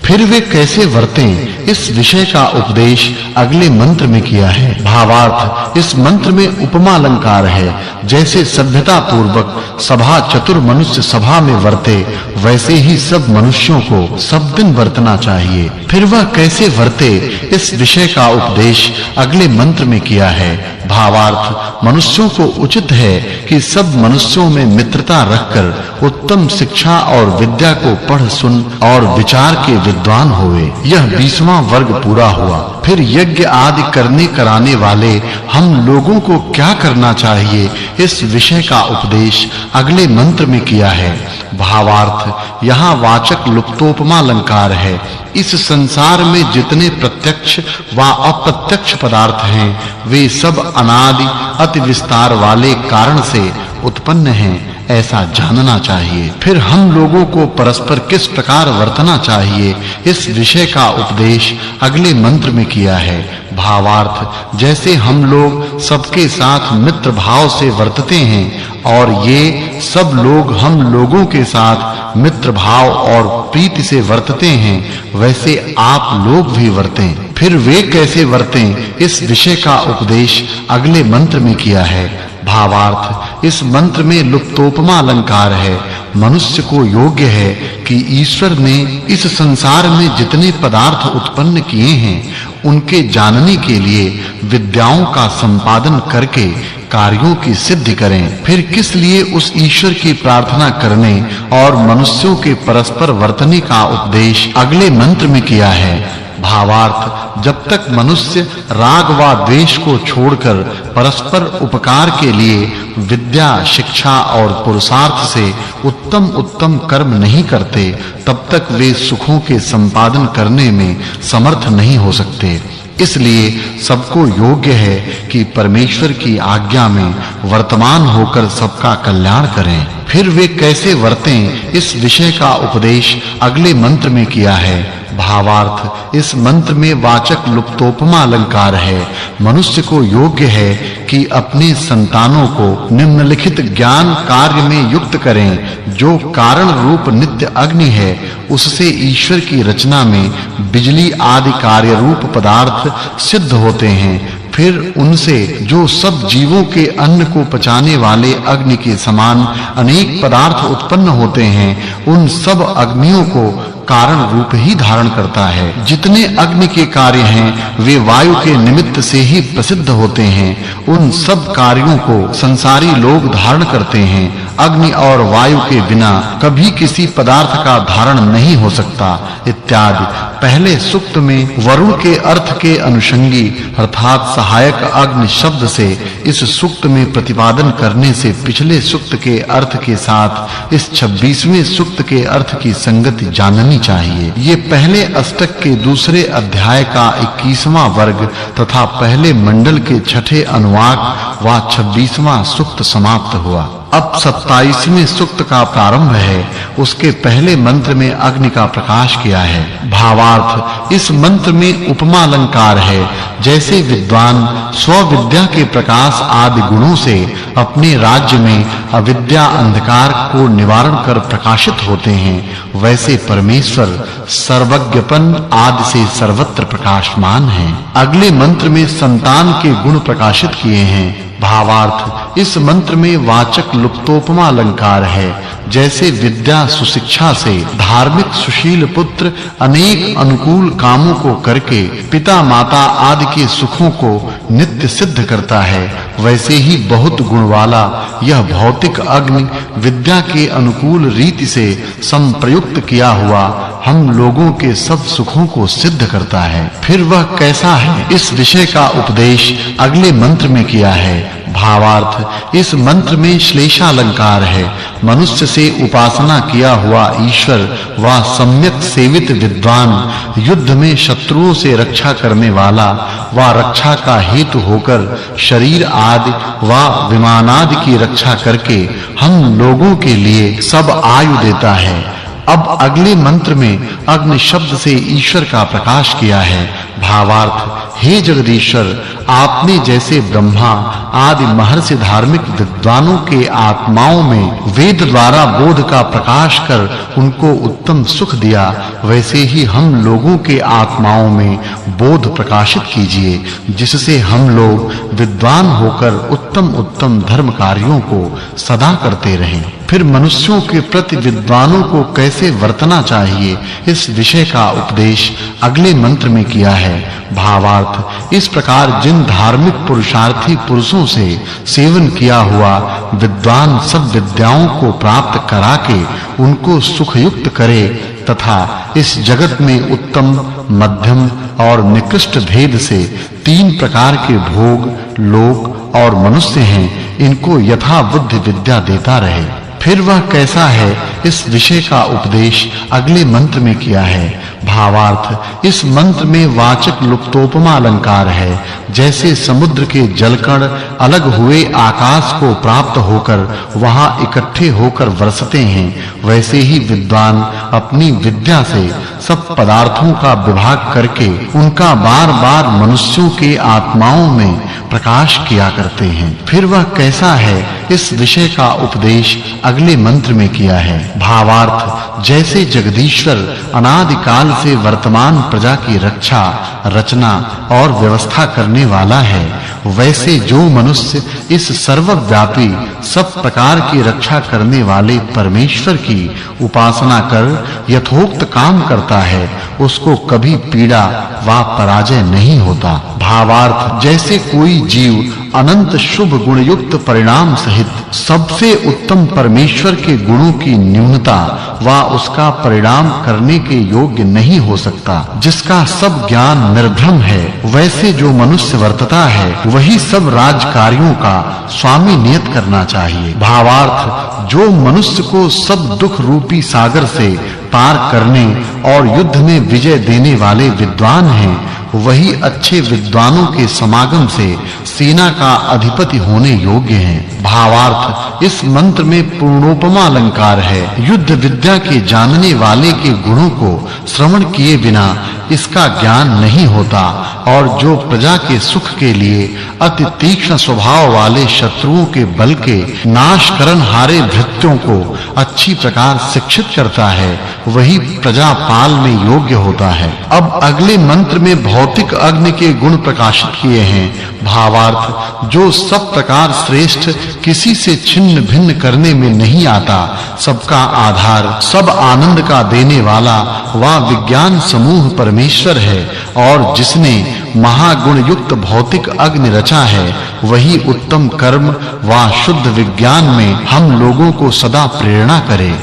फिर वे कैसे वर्तें, इस विषय का उपदेश अगले मंत्र में किया है। भावार्थ इस मंत्र में उपमा अलंकार है। जैसे सभ्यता पूर्वक सभा चतुर मनुष्य सभा में वर्ते, वैसे ही सब मनुष्यों को सब दिन वर्तना चाहिए। फिर वह कैसे वर्ते, इस विषय का उपदेश अगले मंत्र में किया है। भावार्थ मनुष्यों को उचित है कि सब मनुष्यों में मित्रता रखकर उत्तम शिक्षा और विद्या को पढ़ सुन और विचार के विद्वान होवे। यह 20वां वर्ग पूरा हुआ। फिर यज्ञ आदि करने कराने वाले हम लोगों को क्या करना चाहिए, इस विषय का उपदेश अगले मंत्र में किया है। भावार्थ यहाँ वाचक् लुप्तोपमा अलंकार है। इस संसार में जितने प्रत्यक्ष व अप्रत्यक्ष पदार्थ हैं, वे सब अनादि अति विस्तार वाले कारण से उत्पन्न हैं, ऐसा जानना चाहिए। फिर हम लोगों को परस्पर किस प्रकार वर्तना चाहिए, इस विषय का उपदेश अगले मंत्र में किया है। भावार्थ जैसे हम लोग सबके साथ मित्र भाव से वर्तते हैं और ये सब लोग हम लोगों के साथ मित्र भाव और प्रीति से वर्तते हैं, वैसे आप लोग भी वर्तें। फिर वे कैसे वर्तें, इस विषय का उपदेश अगले मंत्र में किया है। भावार्थ इस मंत्र में लुप्तोपमा अलंकार है। मनुष्य को योग्य है कि ईश्वर ने इस संसार में जितने पदार्थ उत्पन्न किए हैं, उनके जानने के लिए विद्याओं का संपादन करके कार्यों की सिद्धि करें। फिर किस लिए उस ईश्वर की प्रार्थना करने और मनुष्यों के परस्पर वर्तने का उपदेश अगले मंत्र में किया है। भावार्थ जब तक मनुष्य राग व द्वेष को छोड़कर परस्पर उपकार के लिए विद्या, शिक्षा और पुरुषार्थ से उत्तम कर्म नहीं करते, तब तक वे सुखों के संपादन करने में समर्थ नहीं हो सकते। इसलिए सबको योग्य है कि परमेश्वर की आज्ञा में वर्तमान होकर सबका कल्याण करें। फिर वे कैसे वर्तें, इस विषय का उपदेश अगले मंत्र में किया है। भावार्थ इस मंत्र में वाचक् लुप्तोपमा अलंकार है। मनुष्य को योग्य है कि अपने संतानों को निम्नलिखित ज्ञान कार्य में युक्त करें। जो कारण रूप नित्य अग्नि है, उससे ईश्वर की रचना में बिजली आदि कार्य रूप पदार्थ सिद्ध होते हैं। फिर उनसे जो सब जीवों के अन्न को पचाने वाले अग्नि के समान अनेक पदार्थ उत्पन्न होते हैं, उन सब अग्नियों को कारण रूप ही धारण करता है। जितने अग्नि के कार्य हैं, वे वायु के निमित्त से ही प्रसिद्ध होते हैं। उन सब कार्यों को संसारी लोग धारण करते हैं। अग्नि और वायु के बिना कभी किसी पदार्थ का धारण नहीं हो सकता इत्यादि। पहले सूक्त में वरुण के अर्थ के अनुषंगी अर्थात सहायक अग्नि शब्द से इस सूक्त में प्रतिपादन करने से पिछले सूक्त के अर्थ के साथ इस 26वें सूक्त के अर्थ की संगति जाननी चाहिए। ये पहले अष्टक के दूसरे अध्याय का 21वां वर्ग तथा पहले मंडल के छठे अनुवाक व 26वां सूक्त समाप्त हुआ। अब 27वें सूक्त का प्रारंभ है। उसके पहले मंत्र में अग्नि का प्रकाश किया है। भावार्थ इस मंत्र में उपमा अलंकार है। जैसे विद्वान स्वविद्या के प्रकाश आदि गुणों से अपने राज्य में अविद्या अंधकार को निवारण कर प्रकाशित होते हैं, वैसे परमेश्वर सर्वज्ञपन आदि से सर्वत्र प्रकाशमान है। अगले मंत्र में संतान के गुण प्रकाशित किए हैं। भावार्थ इस मंत्र में वाचक् लुप्तोपमा अलंकार है। जैसे विद्या सुशिक्षा से धार्मिक सुशील पुत्र अनेक अनुकूल कामों को करके पिता माता आदि के सुखों को नित्य सिद्ध करता है, वैसे ही बहुत गुण वाला यह भौतिक अग्नि विद्या के अनुकूल रीति से संप्रयुक्त किया हुआ हम लोगों के सब सुखों को सिद्ध करता है। फिर वह कैसा है, इस विषय का उपदेश अगले मंत्र में किया है। भावार्थ इस मंत्र में श्लेषा अलंकार है। मनुष्य से उपासना किया हुआ ईश्वर व सम्यक सेवित विद्वान युद्ध में शत्रुओं से रक्षा करने वाला व रक्षा का हेतु होकर शरीर आदि व विमान आदि की रक्षा करके हम लोगों के लिए सब आयु देता है। अब अगले मंत्र में अग्नि शब्द से ईश्वर का प्रकाश किया है। भावार्थ हे जगदीश्वर, आपने जैसे ब्रह्मा आदि महर्षि धार्मिक विद्वानों के आत्माओं में वेद द्वारा बोध का प्रकाश कर उनको उत्तम सुख दिया, वैसे ही हम लोगों के आत्माओं में बोध प्रकाशित कीजिए, जिससे हम लोग विद्वान होकर उत्तम धर्म कार्यों को सदा करते रहें। फिर मनुष्यों के प्रति विद्वानों को कैसे वर्तना चाहिए, इस विषय का उपदेश अगले मंत्र में किया है। भावार्थ इस प्रकार जिन धार्मिक पुरुषार्थी पुरुषों से सेवन किया हुआ विद्वान सब विद्याओं को प्राप्त करा के उनको सुखयुक्त करे तथा इस जगत में उत्तम, मध्यम और निकृष्ट भेद से 3 प्रकार के भोग, लोक और मनुष्य हैं, इनको यथा बुद्धि विद्या देता रहे। फिर वह कैसा है, इस विषय का उपदेश अगले मंत्र में किया है। भावार्थ इस मंत्र में वाचक् लुप्तोपमा अलंकार है। जैसे समुद्र के जलकण अलग हुए आकाश को प्राप्त होकर वहां इकट्ठे होकर बरसते हैं, वैसे ही विद्वान अपनी विद्या से सब पदार्थों का विभाग करके उनका बार-बार मनुष्यों के आत्माओं में प्रकाश किया करते हैं। फिर वह कैसा है, इस विषय का उपदेश अगले मंत्र में किया है। भावार्थ जैसे जगदीश्वर अनादि काल से वर्तमान प्रजा की रक्षा, रचना और व्यवस्था करने वाला है, वैसे जो मनुष्य इस सर्वव्यापी सब प्रकार की रक्षा करने वाले परमेश्वर की उपासना कर यथोक्त काम करता है, उसको कभी पीड़ा व पराजय नहीं होता। भावार्थ जैसे कोई जीव अनंत शुभ गुण युक्त परिणाम सहित सबसे उत्तम परमेश्वर के गुणों की न्यूनता व उसका परिणाम करने के योग्य नहीं हो सकता, जिसका सब ज्ञान निर्भ्रम है, वैसे जो मनुष्य वर्तता है वही सब राजकार्यों का स्वामी नियत करना चाहिए। भावार्थ जो मनुष्य को सब दुख रूपी सागर से पार करने और युद्ध में विजय देने वाले विद्वान हैं, वही अच्छे विद्वानों के समागम से सेना का अधिपति होने योग्य हैं। भावार्थ, इस मंत्र में पूर्णोपमा अलंकार है। युद्ध विद्या के जानने वाले के गुणों को श्रवण किए बिना इसका ज्ञान नहीं होता और जो प्रजा के सुख के लिए अति तीक्ष्ण स्वभाव वाले शत्रुओं के बल के नाश करन हारे भृत्यों को अच्छी प्रकार शिक्षित करता है, वही प्रजा पाल में योग्य होता है। अब अगले मंत्र में भौतिक अग्नि के गुण प्रकाशित किए हैं। भावार्थ, जो सब प्रकार श्रेष्ठ, किसी से छिन्न भिन्न करने में नहीं आता, सबका आधार, सब आनंद का देने वाला वह विज्ञान समूह परमेश्वर है और जिसने महागुण युक्त भौतिक अग्नि रचा है, वही उत्तम कर्म व शुद्ध विज्ञान में हम लोगों को सदा प्रेरणा करे।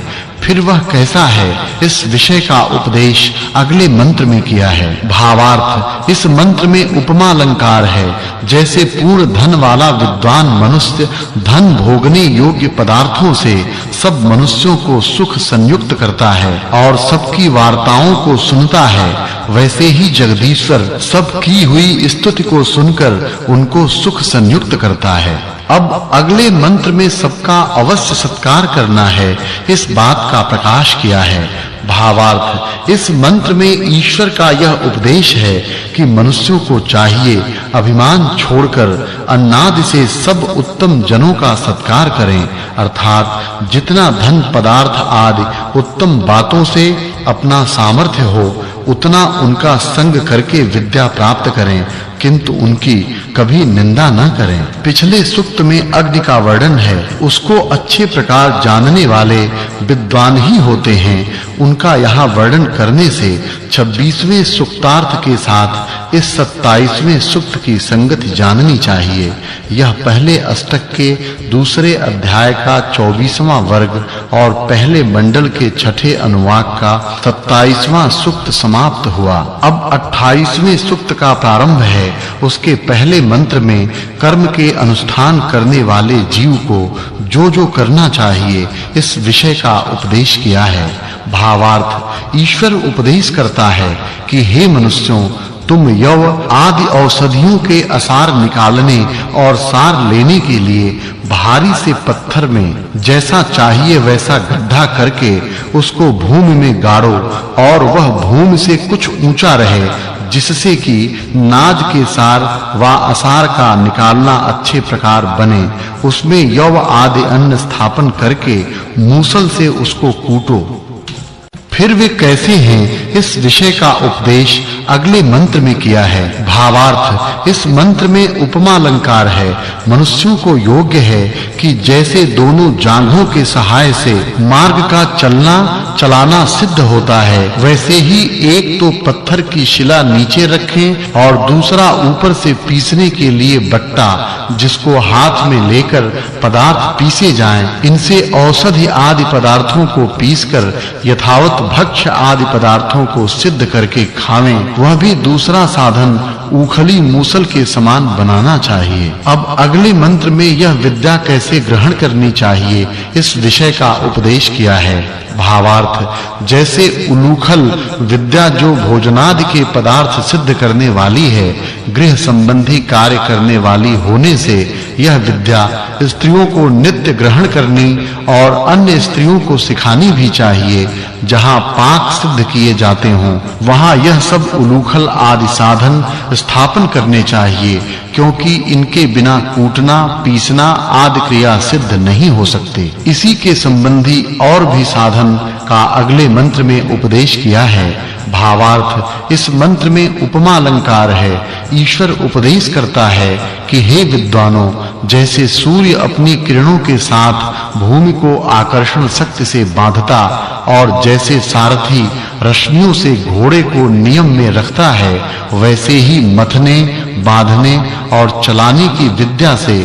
फिर वह कैसा है, इस विषय का उपदेश अगले मंत्र में किया है। भावार्थ, इस मंत्र में उपमा अलंकार है। जैसे पूर्ण धन वाला विद्वान मनुष्य धन भोगने योग्य पदार्थों से सब मनुष्यों को सुख संयुक्त करता है और सबकी वार्ताओं को सुनता है, वैसे ही जगदीश्वर सब की हुई स्तुति को सुनकर उनको सुख संयुक्त करता है। अब अगले मंत्र में सबका अवश्य सत्कार करना है, इस बात का प्रकाश किया है। भावार्थ, इस मंत्र में ईश्वर का यह उपदेश है कि मनुष्यों को चाहिए अभिमान छोड़कर अन्नादि से सब उत्तम जनों का सत्कार करें, अर्थात जितना धन पदार्थ आदि उत्तम बातों से अपना सामर्थ्य हो उतना उनका संग करके विद्या प्राप्त करें, किंतु उनकी कभी निंदा न करें। पिछले सूक्त में अग्नि का वर्णन है, उसको अच्छे प्रकार जानने वाले विद्वान ही होते हैं। उनका यहाँ वर्णन करने से 26वें सूक्तार्थ के साथ इस 27वें सूक्त की संगति जाननी चाहिए। यह पहले अष्टक के दूसरे अध्याय का 24वां वर्ग और पहले मंडल के छठे अनुवाक का 27वां सूक्त समाप्त हुआ। अब 28वें सूक्त का प्रारंभ है। उसके पहले मंत्र में कर्म के अनुष्ठान करने वाले जीव को जो करना चाहिए इस विषय का उपदेश किया है। भावार्थ, ईश्वर उपदेश करता है कि हे मनुष्यों, तुम यव आदि औषधियों के असार निकालने और सार लेने के लिए भारी से पत्थर में जैसा चाहिए वैसा गड्ढा करके उसको भूमि में गाड़ो और वह भूमि से कुछ ऊंचा रहे, जिससे कि नाज के सार व असार का निकालना अच्छे प्रकार बने। उसमें यव आदि अन्न स्थापन करके मूसल से उसको कूटो। फिर वे कैसे हैं, इस विषय का उपदेश अगले मंत्र में किया है। भावार्थ, इस मंत्र में उपमा अलंकार है। मनुष्यों को योग्य है कि जैसे दोनों जांघों के सहाय से मार्ग का चलाना सिद्ध होता है, वैसे ही एक तो पत्थर की शिला नीचे रखें और दूसरा ऊपर से पीसने के लिए बट्टा, जिसको हाथ में लेकर पदार्थ पीसे जाएं। इनसे औषधि आदि पदार्थों को पीसकर यथावत भक्ष्य आदि पदार्थों को सिद्ध करके खावें। वह भी दूसरा साधन उखली मूसल के समान बनाना चाहिए। अब अगले मंत्र में यह विद्या कैसे ग्रहण करनी चाहिए इस विषय का उपदेश किया है। भावार्थ, जैसे उलूखल विद्या जो भोजनादि के पदार्थ सिद्ध करने वाली है, गृह संबंधी कार्य करने वाली होने से यह विद्या स्त्रियों को नित्य ग्रहण करनी और अन्य स्त्रियों को सिखानी भी चाहिए। जहां पाक सिद्ध किए जाते हों, वहां यह सब उलूखल आदि साधन स्थापन करने चाहिए, क्योंकि इनके बिना कूटना, पीसना आदि क्रिया सिद्ध नहीं हो सकते। इसी के संबंधी और भी साधन का अगले मंत्र में उपदेश किया है। भावार्थ, इस मंत्र में उपमा अलंकार है। ईश्वर उपदेश करता है कि हे विद्वानों, जैसे सूर्य अपनी किरणों के साथ भूमि को आकर्षण शक्ति से बांधता और जैसे सारथी रश्मियों से घोड़े को नियम में रखता है, वैसे ही मथने, बांधने और चलाने की विद्या से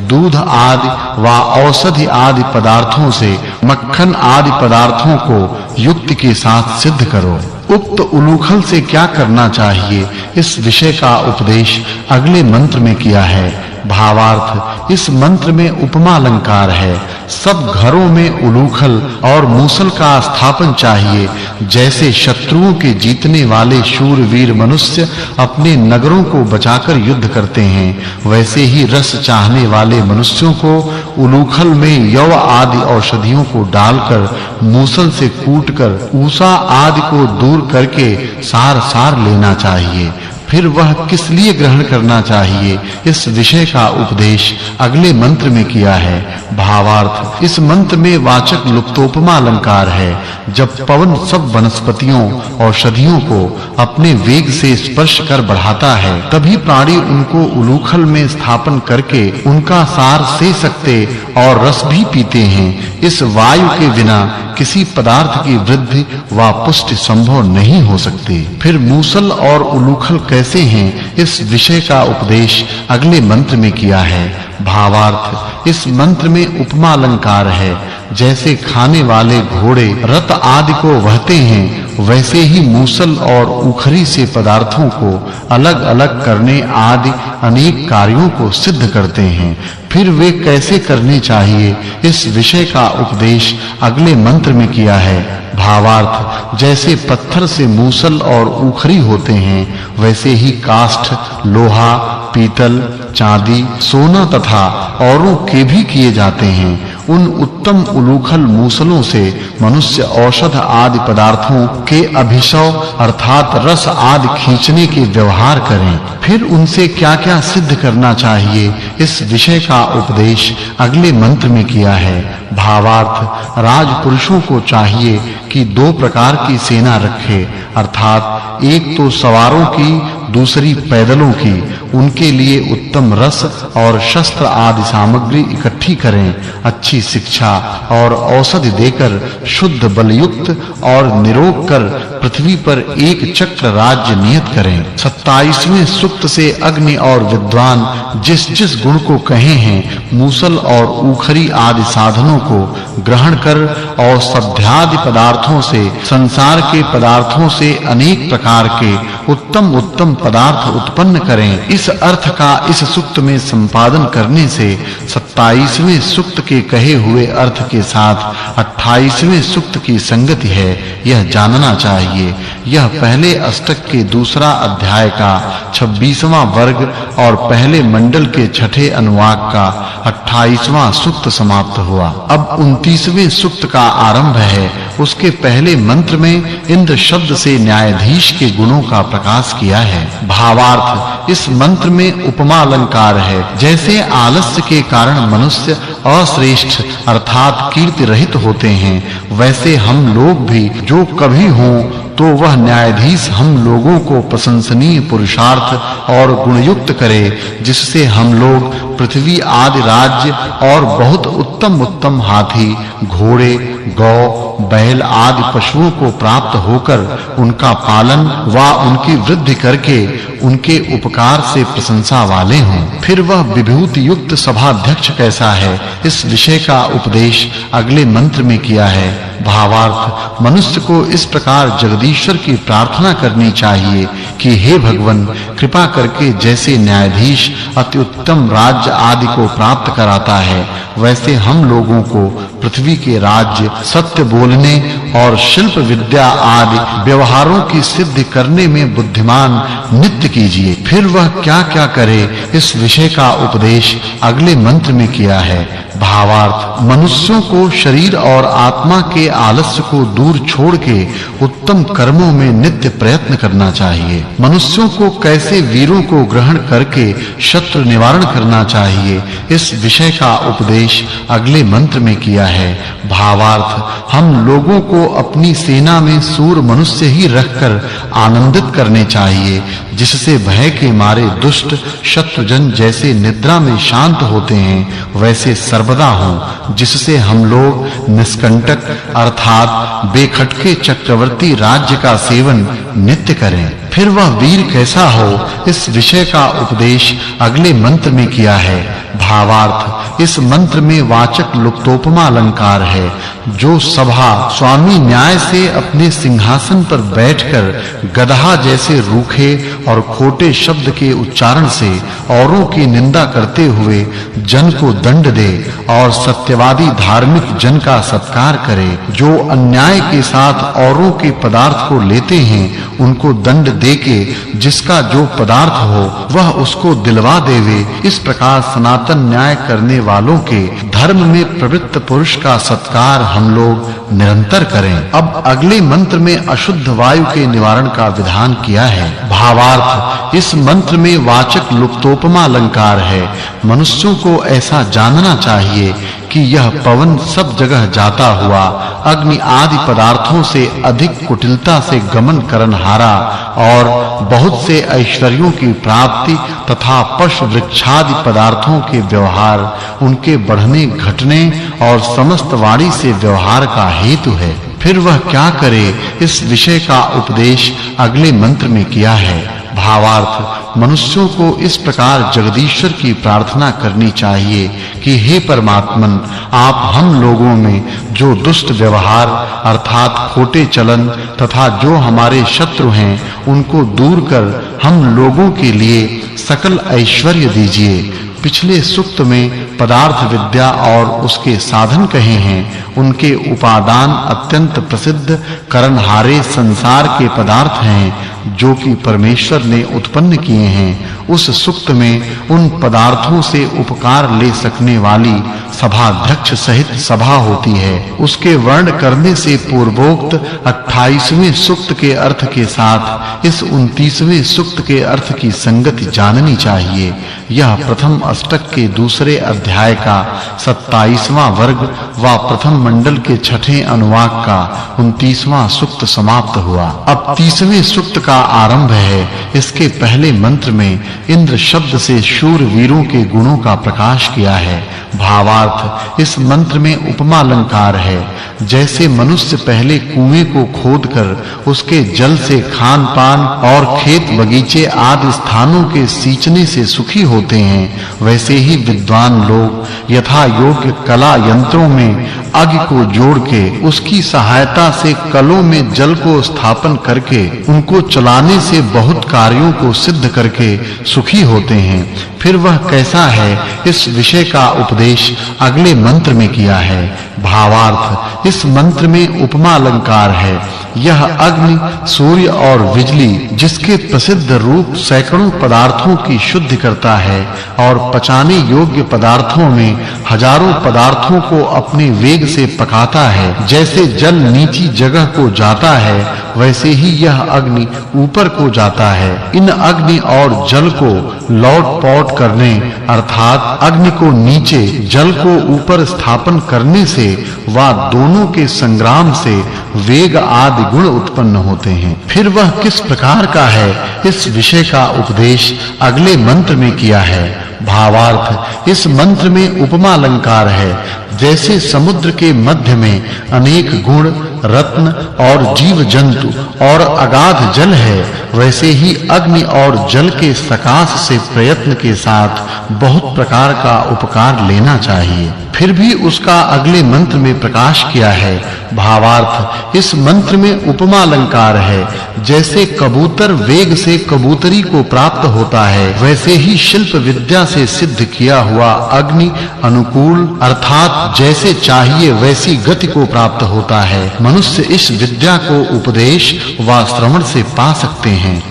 दूध आदि व औषधि आदि पदार्थों से मक्खन आदि पदार्थों को युक्ति के साथ सिद्ध करो। उक्त उलूखल से क्या करना चाहिए इस विषय का उपदेश अगले मंत्र में किया है। भावार्थ इस मंत्र में उपमा अलंकार है। सब घरों में उलूखल और मूसल का स्थापन चाहिए। जैसे शत्रुओं के जीतने वाले शूरवीर मनुष्य अपने नगरों को बचाकर युद्ध करते हैं, वैसे ही रस चाहने वाले मनुष्यों को उलूखल में यव आदि औषधियों को डालकर मूसल से कूटकर ऊषा आदि को दूर करके सार लेना चाहिए। फिर वह किस लिए ग्रहण करना चाहिए, इस विषय का उपदेश अगले मंत्र में किया है। भावार्थ इस मंत्र में वाचक् लुप्तोपमा अलंकार है। जब पवन सब वनस्पतियों औषधियों को अपने वेग से स्पर्श कर बढ़ाता है, तभी प्राणी उनको उलूखल में स्थापन करके उनका सार से सकते और रस भी पीते हैं। इस वायु के बिना किसी पदार्थ की वृद्धि व पुष्टि संभव नहीं हो सकती। फिर मूसल और उलूखल कैसे हैं, इस विषय का उपदेश अगले मंत्र में किया है। भावार्थ इस मंत्र में उपमा अलंकार है। जैसे खाने वाले घोड़े रथ आदि को वहते हैं, वैसे ही मूसल और उखरी से पदार्थों को अलग-अलग करने आदि अनेक कार्यों को सिद्ध करते हैं। फिर वे कैसे करने चाहिए, इस विषय का उपदेश अगले मंत्र में किया है। भावार्थ जैसे पत्थर से मूसल और उखरी होते हैं, वैसे ही काष्ठ, लोहा, पीतल, चांदी, सोना तथा औरों के भी किए जाते हैं। उन उत्तम उलूखल मूसलों से मनुष्य औषध आदि पदार्थों के अभिषव अर्थात रस आदि खींचने के व्यवहार करें। फिर उनसे क्या-क्या सिद्ध करना चाहिए, इस विषय का उपदेश अगले मंत्र में किया है। भावार्थ राजपुरुषों को चाहिए कि दो प्रकार की सेना रखे, अर्थात एक तो सवारों की, दूसरी पैदलों की। उनके लिए उत्तम रस और शस्त्र आदि सामग्री इकट्ठी करें। अच्छी शिक्षा और औषधि देकर शुद्ध बलयुक्त और निरोग कर पृथ्वी पर एक चक्र राज्य नियत करें। 27वें सूक्त से अग्नि और विद्वान जिस गुण को कहे हैं, मूसल और उखरी आदि साधनों को ग्रहण कर और सध्यादि पदार्थों से, संसार के पदार्थों से अनेक प्रकार के उत्तम पदार्थ उत्पन्न करें। इस अर्थ का इस सूक्त में संपादन करने से 27वें सूक्त के कहे हुए अर्थ के साथ 28वें सूक्त की संगति है, यह जानना चाहिए। यह पहले अष्टक के दूसरा अध्याय का 26वां वर्ग और पहले मंडल के छठे अनुवाक का 28वां सूक्त समाप्त हुआ। अब 29वें सूक्त का आरंभ है। उसके पहले मंत्र में इंद्र शब्द से न्यायाधीश के गुणों का प्रकाश किया है। भावार्थ इस मंत्र में उपमा अलंकार है। जैसे आलस्य के कारण मनुष्य अश्रेष्ठ अर्थात कीर्ति रहित होते हैं, वैसे हम लोग भी जो कभी हों तो वह न्यायाधीश हम लोगों को प्रशंसनीय पुरुषार्थ और गुणयुक्त करे, जिससे हम लोग पृथ्वी आदि राज्य और बहुत उत्तम हाथी, घोड़े, गौ, बैल आदि पशुओं को प्राप्त होकर उनका पालन व उनकी वृद्धि करके उनके उपकार से प्रशंसा वाले हों। फिर वह विभूति युक्त सभाध्यक्ष कैसा है, इस विषय का उपदेश अगले मंत्र में किया है। भावार्थ मनुष्य को इस प्रकार जगदीश्वर की प्रार्थना करनी चाहिए कि हे भगवन, कृपा करके जैसे न्यायाधीश अति उत्तम राज्य आदि को प्राप्त कराता है, वैसे हम लोगों को पृथ्वी के राज्य, सत्य बोलने और शिल्प विद्या आदि व्यवहारों की सिद्धि करने में बुद्धिमान नित्य कीजिए। फिर वह क्या-क्या करे, इस विषय का उपदेश अगले मंत्र में किया है। भावार्थ मनुष्यों को शरीर और आत्मा के आलस्य को दूर छोड़ के उत्तम कर्मों में नित्य प्रयत्न करना चाहिए। मनुष्यों को कैसे वीरों को ग्रहण करके शत्रु निवारण करना चाहिए, इस विषय का उपदेश अगले मंत्र में किया है। भावार्थ हम लोगों को अपनी सेना में सूर मनुष्य ही रखकर आनंदित करने चाहिए, जिससे भय के मारे दुष्ट शत्रुजन जैसे निद्रा में शांत होते हैं, वैसे सर्वदा हों, जिससे हम लोग निष्कंटक अर्थात बेखटके चक्रवर्ती राज्य का सेवन नित्य करें। फिर वह वीर कैसा हो, इस विषय का उपदेश अगले मंत्र में किया है। भावार्थ, इस मंत्र में वाचक् लुप्तोपमा अलंकार है। जो सभा स्वामी न्याय से अपने सिंहासन पर बैठकर गदहा जैसे रूखे और खोटे शब्द के उच्चारण से औरों की निंदा करते हुए जन को दंड दे और सत्यवादी धार्मिक जन का सत्कार करे, जो अन्याय के साथ औरों के पदार्थ को लेते हैं उनको दंड देके जिसका जो पदार्थ हो वह उसको दिलवा देवे, इस प्रकार सनातन न्याय करने वालों के धर्म में प्रवृत्त पुरुष का सत्कार हम लोग निरंतर करें। अब अगले मंत्र में अशुद्ध वायु के निवारण का विधान किया है। भावार्थ, इस मंत्र में वाचक् लुप्तोपमा अलंकार है। मनुष्यों को ऐसा जानना चाहिए कि यह पवन सब जगह जाता हुआ अग्नि आदि पदार्थों से अधिक कुटिलता से गमन करनहारा और बहुत से ऐश्वर्यों की प्राप्ति तथा पशु वृक्षादि पदार्थों के व्यवहार, उनके बढ़ने घटने और समस्त वाणी से व्यवहार का हेतु है। फिर वह क्या करे, इस विषय का उपदेश अगले मंत्र में किया है। भावार्थ, मनुष्यों को इस प्रकार जगदीश्वर की प्रार्थना करनी चाहिए कि हे परमात्मन, आप हम लोगों में जो दुष्ट व्यवहार अर्थात खोटे चलन तथा जो हमारे शत्रु हैं उनको दूर कर हम लोगों के लिए सकल ऐश्वर्य दीजिए। पिछले सूक्त में पदार्थ विद्या और उसके साधन कहे हैं। उनके उपादान अत्यंत प्रसिद्ध करनहारे संसार के पदार्थ हैं जो कि परमेश्वर ने उत्पन्न किए हैं। उस सूक्त में उन पदार्थों से उपकार ले सकने वाली सभाध्यक्ष सहित सभा होती है। उसके वर्ण करने से पूर्वोक्त 28वें सूक्त के अर्थ के साथ इस 29वें सूक्त के अर्थ की संगति जाननी चाहिए। यह प्रथम अष्टक के दूसरे अध्याय का 27वां वर्ग व प्रथम मंडल के छठे अनुवाक का 29वां सूक्त समाप्त हुआ। अब 30वें सूक्त का आरंभ है। इसके पहले मंत्र में इंद्र शब्द से शूर वीरों के गुणों का प्रकाश किया है। भावार्थ, इस मंत्र में उपमा अलंकार है। जैसे मनुष्य पहले कुएं को खोदकर उसके जल से खान पान और खेत बगीचे आदि स्थानों के सींचने से सुखी होते हैं, वैसे ही विद्वान लोग यथा योग्य कला यंत्रों में अग्नि को जोड़ के उसकी सहायता से कलों में जल को स्थापन करके उनको चलाने से बहुत कार्यों को सिद्ध करके सुखी होते हैं। फिर वह कैसा है, इस विषय का उपदेश अगले मंत्र में किया है। भावार्थ, इस मंत्र में उपमा अलंकार है। यह अग्नि, सूर्य और बिजली जिसके प्रसिद्ध रूप सैकड़ों पदार्थों की शुद्धि करता है और पचाने योग्य पदार्थों में हजारों पदार्थों को अपने वेग से पकाता है। जैसे जल नीची जगह को जाता है वैसे ही यह अग्नि ऊपर को जाता है। इन अग्नि और जल को लौट-पौट करने अर्थात अग्नि को नीचे जल को ऊपर स्थापन करने से व दोनों के संग्राम से वेग आदि गुण उत्पन्न होते हैं। फिर वह किस प्रकार का है, इस विषय का उपदेश अगले मंत्र में किया है। भावार्थ, इस मंत्र में उपमा अलंकार है। जैसे समुद्र के मध्य में अनेक गुण, रत्न और जीव जंतु और अगाध जल है, वैसे ही अग्नि और जल के सकाश से प्रयत्न के साथ बहुत प्रकार का उपकार लेना चाहिए। फिर भी उसका अगले मंत्र में प्रकाश किया है। भावार्थ, इस मंत्र में उपमा अलंकार है। जैसे कबूतर वेग से कबूतरी को प्राप्त होता है, वैसे ही शिल्प विद्या से सिद्ध किया हुआ अग्नि अनुकूल अर्थात जैसे चाहिए वैसी गति को प्राप्त होता है। मनुष्य इस विद्या को उपदेश व श्रवण से पा सकते हैं।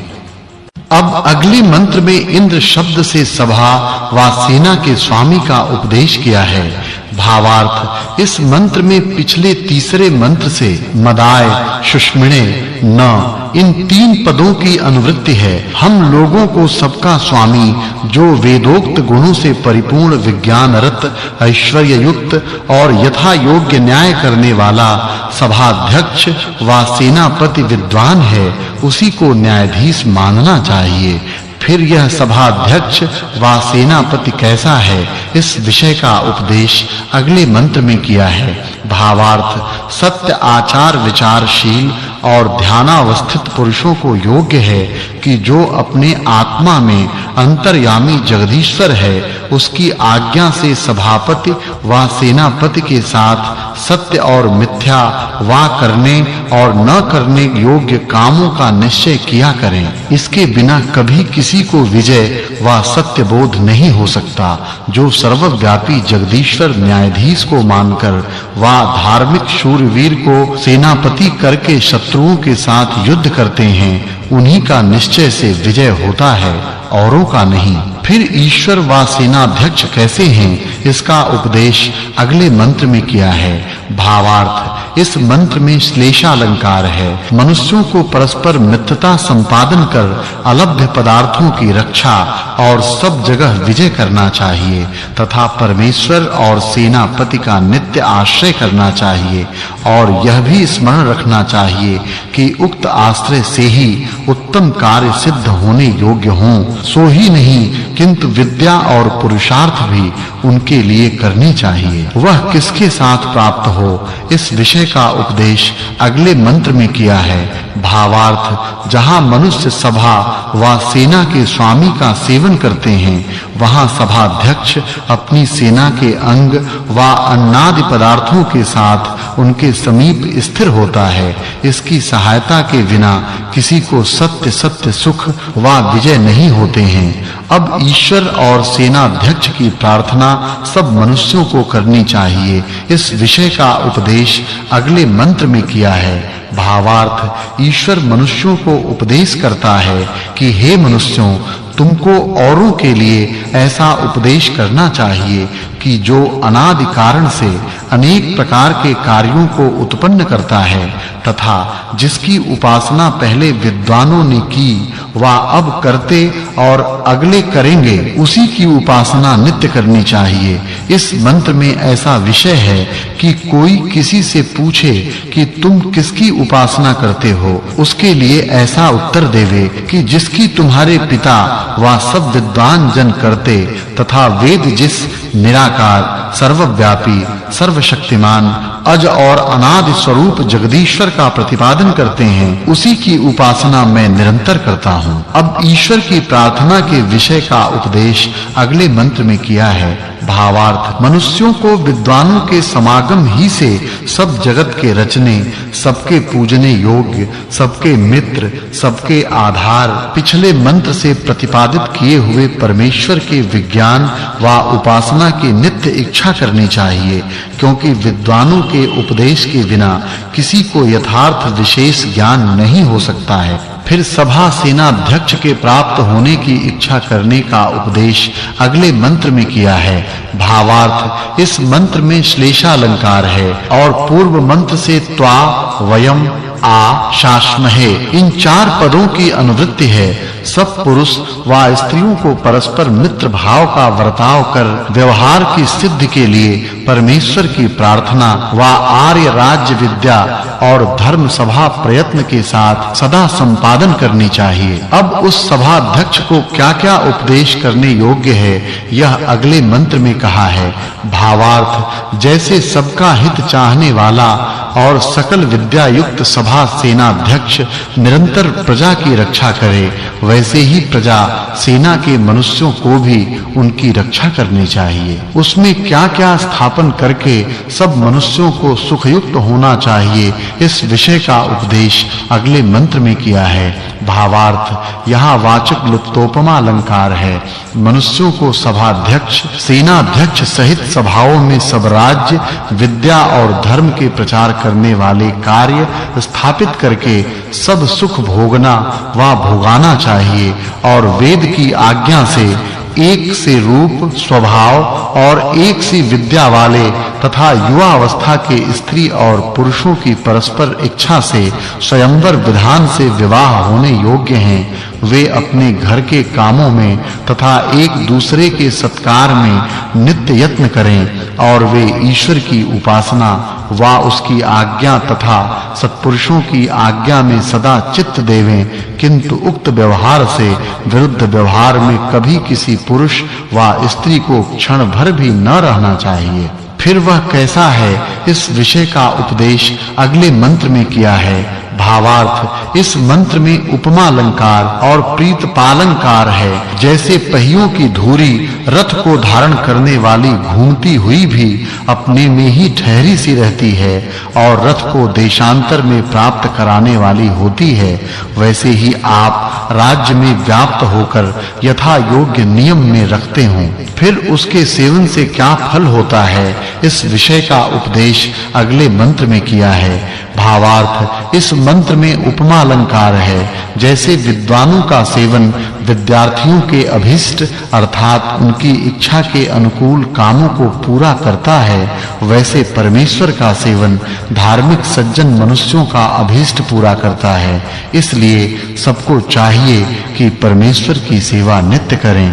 अब अगले मंत्र में इंद्र शब्द से सभा व सेना के स्वामी का उपदेश किया है। भावार्थ, इस मंत्र में पिछले तीसरे मंत्र से मदाय, सुष्मिणे, न इन तीन पदों की अनुवृत्ति है। हम लोगों को सबका स्वामी, जो वेदोक्त गुणों से परिपूर्ण विज्ञानरत ऐश्वर्य युक्त और यथा योग्य न्याय करने वाला सभाध्यक्ष व सेनापति विद्वान है, उसी को न्यायाधीश मानना चाहिए। फिर यह सभाध्यक्ष व सेनापति कैसा है, इस विषय का उपदेश अगले मंत्र में किया है। भावार्थ, सत्य आचार विचारशील और ध्यानावस्थित पुरुषों को योग्य है कि जो अपने आत्मा में अंतर्यामी जगदीश्वर है उसकी आज्ञा से सभापति व सेनापति के साथ सत्य और मिथ्या वा करने और न करने योग्य कामों का निश्चय किया करें। इसके बिना कभी किसी को विजय व सत्य बोध नहीं हो सकता। जो सर्वव्यापी जगदीश्वर न्यायाधीश को मानकर व धार्मिक शूरवीर को सेनापति करके शत्रुओं के साथ युद्ध करते हैं उन्हीं का निश्चय से विजय होता है, औरों का नहीं। फिर ईश्वर व सेनाध्यक्ष कैसे हैं इसका उपदेश अगले मंत्र में किया है। भावार्थ इस मंत्र में श्लेषालंकार है। मनुष्यों को परस्पर मित्रता संपादन कर अलभ्य पदार्थों की रक्षा और सब जगह विजय करना चाहिए तथा परमेश्वर और सेनापति का नित्य आश्रय करना चाहिए और यह भी स्मरण रखना चाहिए कि उक्त आश्रय से ही उत्तम कार्य सिद्ध होने योग्य हों। सो ही नहीं किंतु विद्या और पुरुषार्थ भी उनके लिए करनी चाहिए। वह किसके साथ प्राप्त हो इस विषय का उपदेश अगले मंत्र में किया है। भावार्थ जहां मनुष्य सभा व सेना के स्वामी का सेवन करते हैं वहां सभाध्यक्ष अपनी सेना के अंग व अन्नादि पदार्थों के साथ उनके समीप स्थिर होता है। इसकी सहायता के बिना किसी को सत्य सत्य सुख व विजय नहीं होते हैं। अब ईश्वर और सेनाध्यक्ष की प्रार्थना सब मनुष्यों को करनी चाहिए। इस विषय का उपदेश अगले मंत्र में किया है। भावार्थ ईश्वर मनुष्यों को उपदेश करता है कि हे मनुष्यों तुमको औरों के लिए ऐसा उपदेश करना चाहिए कि जो अनादि कारण से अनेक प्रकार के कार्यों को उत्पन्न करता है तथा जिसकी उपासना पहले विद्वानों ने की व अब करते और अगले करेंगे उसी की उपासना नित्य करनी चाहिए। इस मंत्र में ऐसा विषय है कि कोई किसी से पूछे कि तुम किसकी उपासना करते हो उसके लिए ऐसा उत्तर देवे कि जिसकी तुम्हारे पिता व सब विद्वान जन करते तथा वेद जिस निराकार सर्वव्यापी सर्वशक्तिमान अज और अनादि स्वरूप जगदीश्वर का प्रतिपादन करते हैं उसी की उपासना मैं निरंतर करता हूँ। अब ईश्वर की प्रार्थना के विषय का उपदेश अगले मंत्र में किया है। भावार्थ मनुष्यों को विद्वानों के समागम ही से सब जगत के रचने सबके पूजने योग्य सबके मित्र सबके आधार पिछले मंत्र से प्रतिपादित किए हुए परमेश्वर के विज्ञान व उपासना की नित्य इच्छा करनी चाहिए क्योंकि विद्वानों के उपदेश के बिना किसी को यथार्थ विशेष ज्ञान नहीं हो सकता है। फिर सभा सेनाध्यक्ष के प्राप्त होने की इच्छा करने का उपदेश अगले मंत्र में किया है। भावार्थ इस मंत्र में श्लेषालंकार है और पूर्व मंत्र से त्वा वयम आ शाश्महे इन चार पदों की अनुवृत्ति है। सब पुरुष व स्त्रियों को परस्पर मित्र भाव का वर्ताव कर व्यवहार की सिद्धि के लिए परमेश्वर की प्रार्थना व आर्य राज्य विद्या और धर्म सभा प्रयत्न के साथ सदा संपादन करनी चाहिए। अब उस सभाध्यक्ष को क्या-क्या उपदेश करने योग्य है यह अगले मंत्र में कहा है। भावार्थ जैसे सबका हित चाहने वाला और सकल विद्या युक्त सभा सेनाध्यक्ष निरंतर प्रजा की रक्षा करे वैसे ही प्रजा सेना के मनुष्यों को भी उनकी रक्षा करनी चाहिए। उसमें क्या-क्या स्थापन करके सब मनुष्यों को सुखयुक्त होना चाहिए इस विषय का उपदेश अगले मंत्र में किया है। भावार्थ यहाँ वाचक् लुप्तोपमा अलंकार है। मनुष्यों को सभाध्यक्ष सेनाध्यक्ष सहित सभाओं में सब राज्य विद्या और धर्म के प्रचार करने वाले कार्य स्थापित करके सब सुख भोगना व भोगाना चाहिए और वेद की आज्ञा से एक से रूप स्वभाव और एक सी विद्या वाले तथा युवा अवस्था के स्त्री और पुरुषों की परस्पर इच्छा से स्वयंवर विधान से विवाह होने योग्य हैं। वे अपने घर के कामों में तथा एक दूसरे के सत्कार में नित्य यत्न करें और वे ईश्वर की उपासना व उसकी आज्ञा तथा सत्पुरुषों की आज्ञा में सदा चित्त देवें किंतु उक्त व्यवहार से विरुद्ध व्यवहार में कभी किसी पुरुष व स्त्री को क्षण भर भी न रहना चाहिए। फिर वह कैसा है इस विषय का उपदेश अगले मंत्र में किया है। भावार्थ इस मंत्र में उपमा अलंकार और प्रीत पालंकार है। जैसे पहियों की धुरी रथ को धारण करने वाली घूमती हुई भी अपने में ही ठहरी सी रहती है और रथ को देशांतर में प्राप्त कराने वाली होती है, वैसे ही आप राज्य में व्याप्त होकर यथा योग्य नियम में रखते हो। फिर उसके सेवन से क्या फल होता है, इस विषय का उपदेश अगले मंत्र में किया है। भावार्थ इस मंत्र में उपमा अलंकार है। जैसे विद्वानों का सेवन विद्यार्थियों के अभिष्ट अर्थात उनकी इच्छा के अनुकूल कामों को पूरा करता है, वैसे परमेश्वर का सेवन धार्मिक सज्जन मनुष्यों का अभिष्ट पूरा करता है। इसलिए सबको चाहिए कि परमेश्वर की सेवा नित्य करें।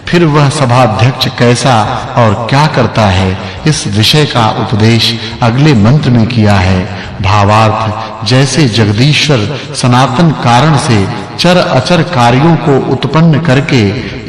फिर वह सभाध्यक्ष कैसा और क्या करता है, इस विषय का उपदेश अगले मंत्र में किया है। भावार्थ जैसे जगदीश्वर सनातन कारण से चर अचर कार्यों को उत्पन्न करके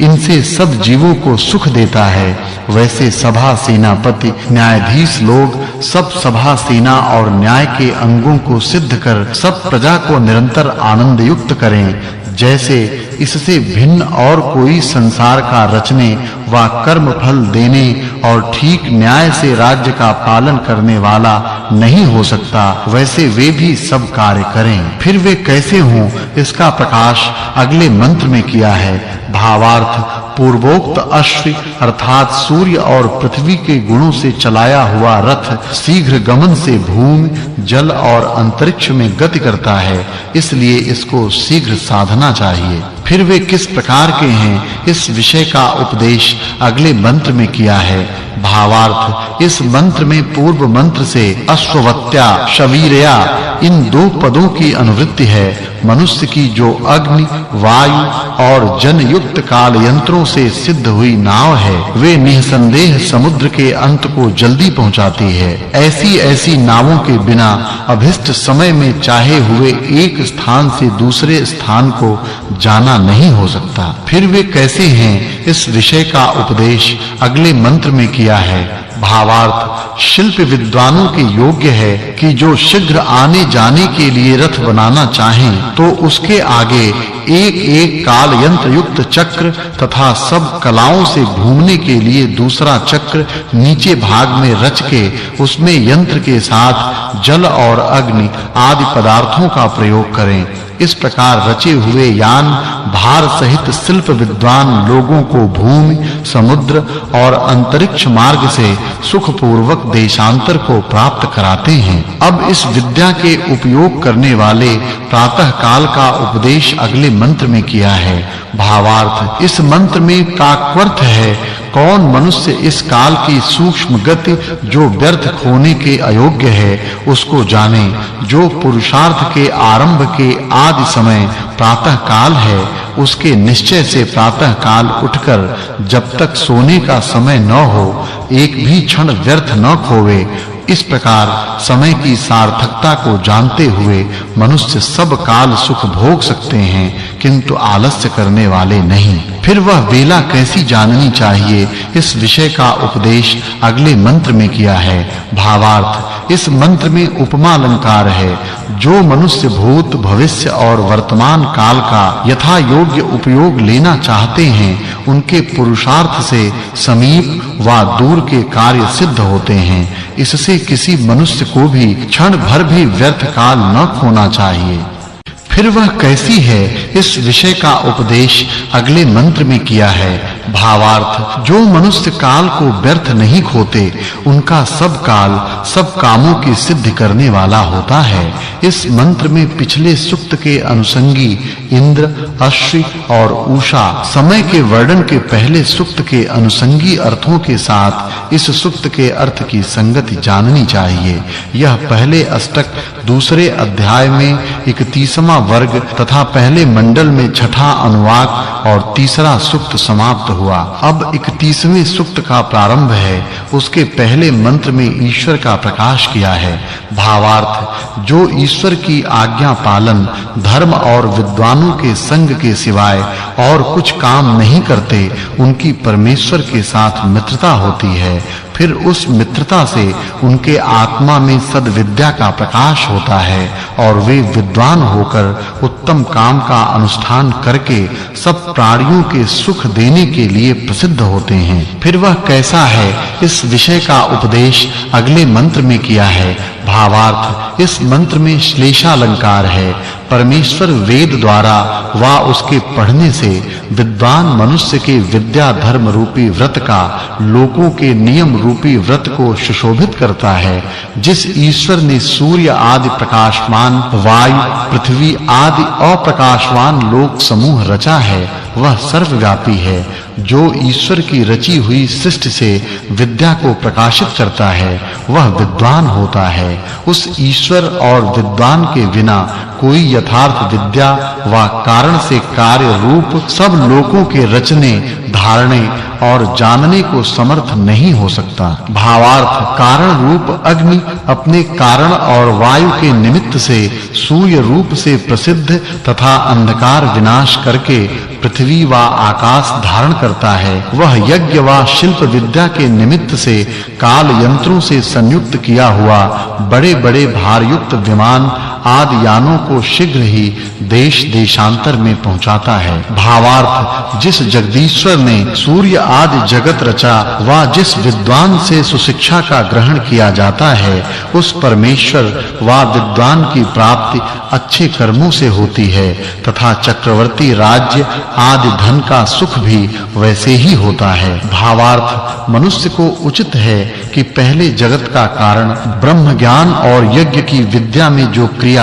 इनसे सब जीवों को सुख देता है, वैसे सभा सेनापति न्यायाधीश लोग सब सभा सेना और न्याय के अंगों को सिद्ध कर सब प्रजा को निरंतर आनंद युक्त करें। जैसे इससे भिन्न और कोई संसार का रचने व कर्म फल देने और ठीक न्याय से राज्य का पालन करने वाला नहीं हो सकता, वैसे वे भी सब कार्य करें। फिर वे कैसे हों, इसका प्रकाश अगले मंत्र में किया है। भावार्थ पूर्वोक्त अश्व अर्थात सूर्य और पृथ्वी के गुणों से चलाया हुआ रथ शीघ्र गमन से भूमि, जल और अंतरिक्ष में गति करता है, इसलिए इसको शीघ्र साधना चाहिए। फिर वे किस प्रकार के हैं, इस विषय का उपदेश अगले मंत्र में किया है। भावार्थ इस मंत्र में पूर्व मंत्र से अश्ववत्या शवीरया इन दो पदों की अनुवृत्ति है। मनुष्य की जो अग्नि, वायु और जन युक्त काल यंत्रों से सिद्ध हुई नाव है, वे निसंदेह समुद्र के अंत को जल्दी पहुंचाती है। ऐसी नावों के बिना अभिष्ट समय में चाहे हुए एक स्थान से दूसरे स्थान को जाना नहीं हो सकता। फिर वे कैसे हैं, इस विषय का उपदेश अगले मंत्र में किया है। भावार्थ शिल्प विद्वानों के योग्य है कि जो शीघ्र आने जाने के लिए रथ बनाना चाहें तो उसके आगे एक काल यंत्र युक्त चक्र तथा सब कलाओं से घूमने के लिए दूसरा चक्र नीचे भाग में रच के उसमें यंत्र के साथ जल और अग्नि आदि पदार्थों का प्रयोग करें। इस प्रकार रचे हुए यान भार सहित शिल्प विद्वान लोगों को भूमि, समुद्र और अंतरिक्ष मार्ग से सुख पूर्वक देशांतर को प्राप्त कराते हैं। अब इस विद्या के उपयोग करने वाले प्रातः काल का उपदेश अगले मंत्र में किया है। भावार्थ इस मंत्र में प्राक्वर्थ है, कौन मनुष्य इस काल की सूक्ष्म गति जो व्यर्थ खोने के अयोग्य है उसको जाने। जो पुरुषार्थ के आरंभ के आदि समय प्रातः काल है, उसके निश्चय से प्रातः काल उठकर जब तक सोने का समय न हो एक भी क्षण व्यर्थ न खोवे। इस प्रकार समय की सार्थकता को जानते हुए मनुष्य सब काल सुख भोग सकते हैं, किंतु आलस्य करने वाले नहीं। फिर वह वेला कैसी जाननी चाहिए, इस विषय का उपदेश अगले मंत्र में किया है। भावार्थ इस मंत्र में उपमा अलंकार है। जो मनुष्य भूत, भविष्य और वर्तमान काल का यथा योग्य उपयोग लेना चाहते हैं, उनके पुरुषार्थ से समीप व दूर के कार्य सिद्ध होते हैं। इससे किसी मनुष्य को भी क्षण भर भी व्यर्थ काल न खोना चाहिए। फिर वह कैसी है, इस विषय का उपदेश अगले मंत्र में किया है। भावार्थ जो मनुष्य काल को व्यर्थ नहीं खोते, उनका सब काल सब कामों की सिद्धि करने वाला होता है। इस मंत्र में पिछले सूक्त के अनुसंगी इंद्र, अश्वि और उषा समय के वर्णन के पहले सूक्त के अनुसंगी अर्थों के साथ इस सूक्त के अर्थ की संगति जाननी चाहिए। यह पहले अष्टक दूसरे अध्याय में 31वां वर्ग तथा पहले मंडल में छठा अनुवाक और तीसरा सूक्त समाप्त हुआ। अब 31वें सूक्त का प्रारंभ है। उसके पहले मंत्र में ईश्वर का प्रकाश किया है। भावार्थ, जो ईश्वर की आज्ञा पालन, धर्म और विद्वानों के संग के सिवाय और कुछ काम नहीं करते, उनकी परमेश्वर के साथ मित्रता होती है। फिर उस मित्रता से उनके आत्मा में सद्विद्या का प्रकाश होता है और वे विद्वान होकर उत्तम काम का अनुष्ठान करके सब प्राणियों के सुख देने के लिए प्रसिद्ध होते हैं। फिर वह कैसा है, इस विषय का उपदेश अगले मंत्र में किया है। भावार्थ, इस मंत्र में श्लेषालंकार है। परमेश्वर वेद द्वारा वा उसके पढ़ने से विद्वान मनुष्य के विद्या धर्म रूपी व्रत का, लोकों के नियम रूपी व्रत को सुशोभित करता है। जिस ईश्वर ने सूर्य आदि प्रकाशमान, वायु, पृथ्वी आदि अप्रकाशवान लोक समूह रचा है, वह सर्वव्यापी है। जो ईश्वर की रची हुई सृष्टि से विद्या को प्रकाशित करता है, वह विद्वान होता है। उस ईश्वर और विद्वान के बिना कोई यथार्थ विद्या व कारण से कार्य रूप सब लोकों के रचने, धारणे और जानने को समर्थ नहीं हो सकता। भावार्थ, कारण रूप अग्नि अपने कारण और वायु के निमित्त से सूर्य रूप से प्रसिद्ध तथा अंधकार विनाश करके पृथ्वी व आकाश धारण करता है। वह यज्ञ व शिल्प विद्या के निमित्त से काल यंत्रों से संयुक्त किया हुआ बड़े-बड़े भारयुक्त विमान आदि यानों को शीघ्र ही देश देशांतर में पहुंचाता है। भावार्थ, जिस जगदीश्वर ने सूर्य आदि जगत रचा व जिस विद्वान से सुशिक्षा का ग्रहण किया जाता है, उस परमेश्वर व विद्वान की प्राप्ति अच्छे कर्मों से होती है तथा चक्रवर्ती राज्य आदि धन का सुख भी वैसे ही होता है। भावार्थ, मनुष्य को उचित है कि पहले जगत का कारण ब्रह्म ज्ञान और यज्ञ की विद्या में जो क्रिया,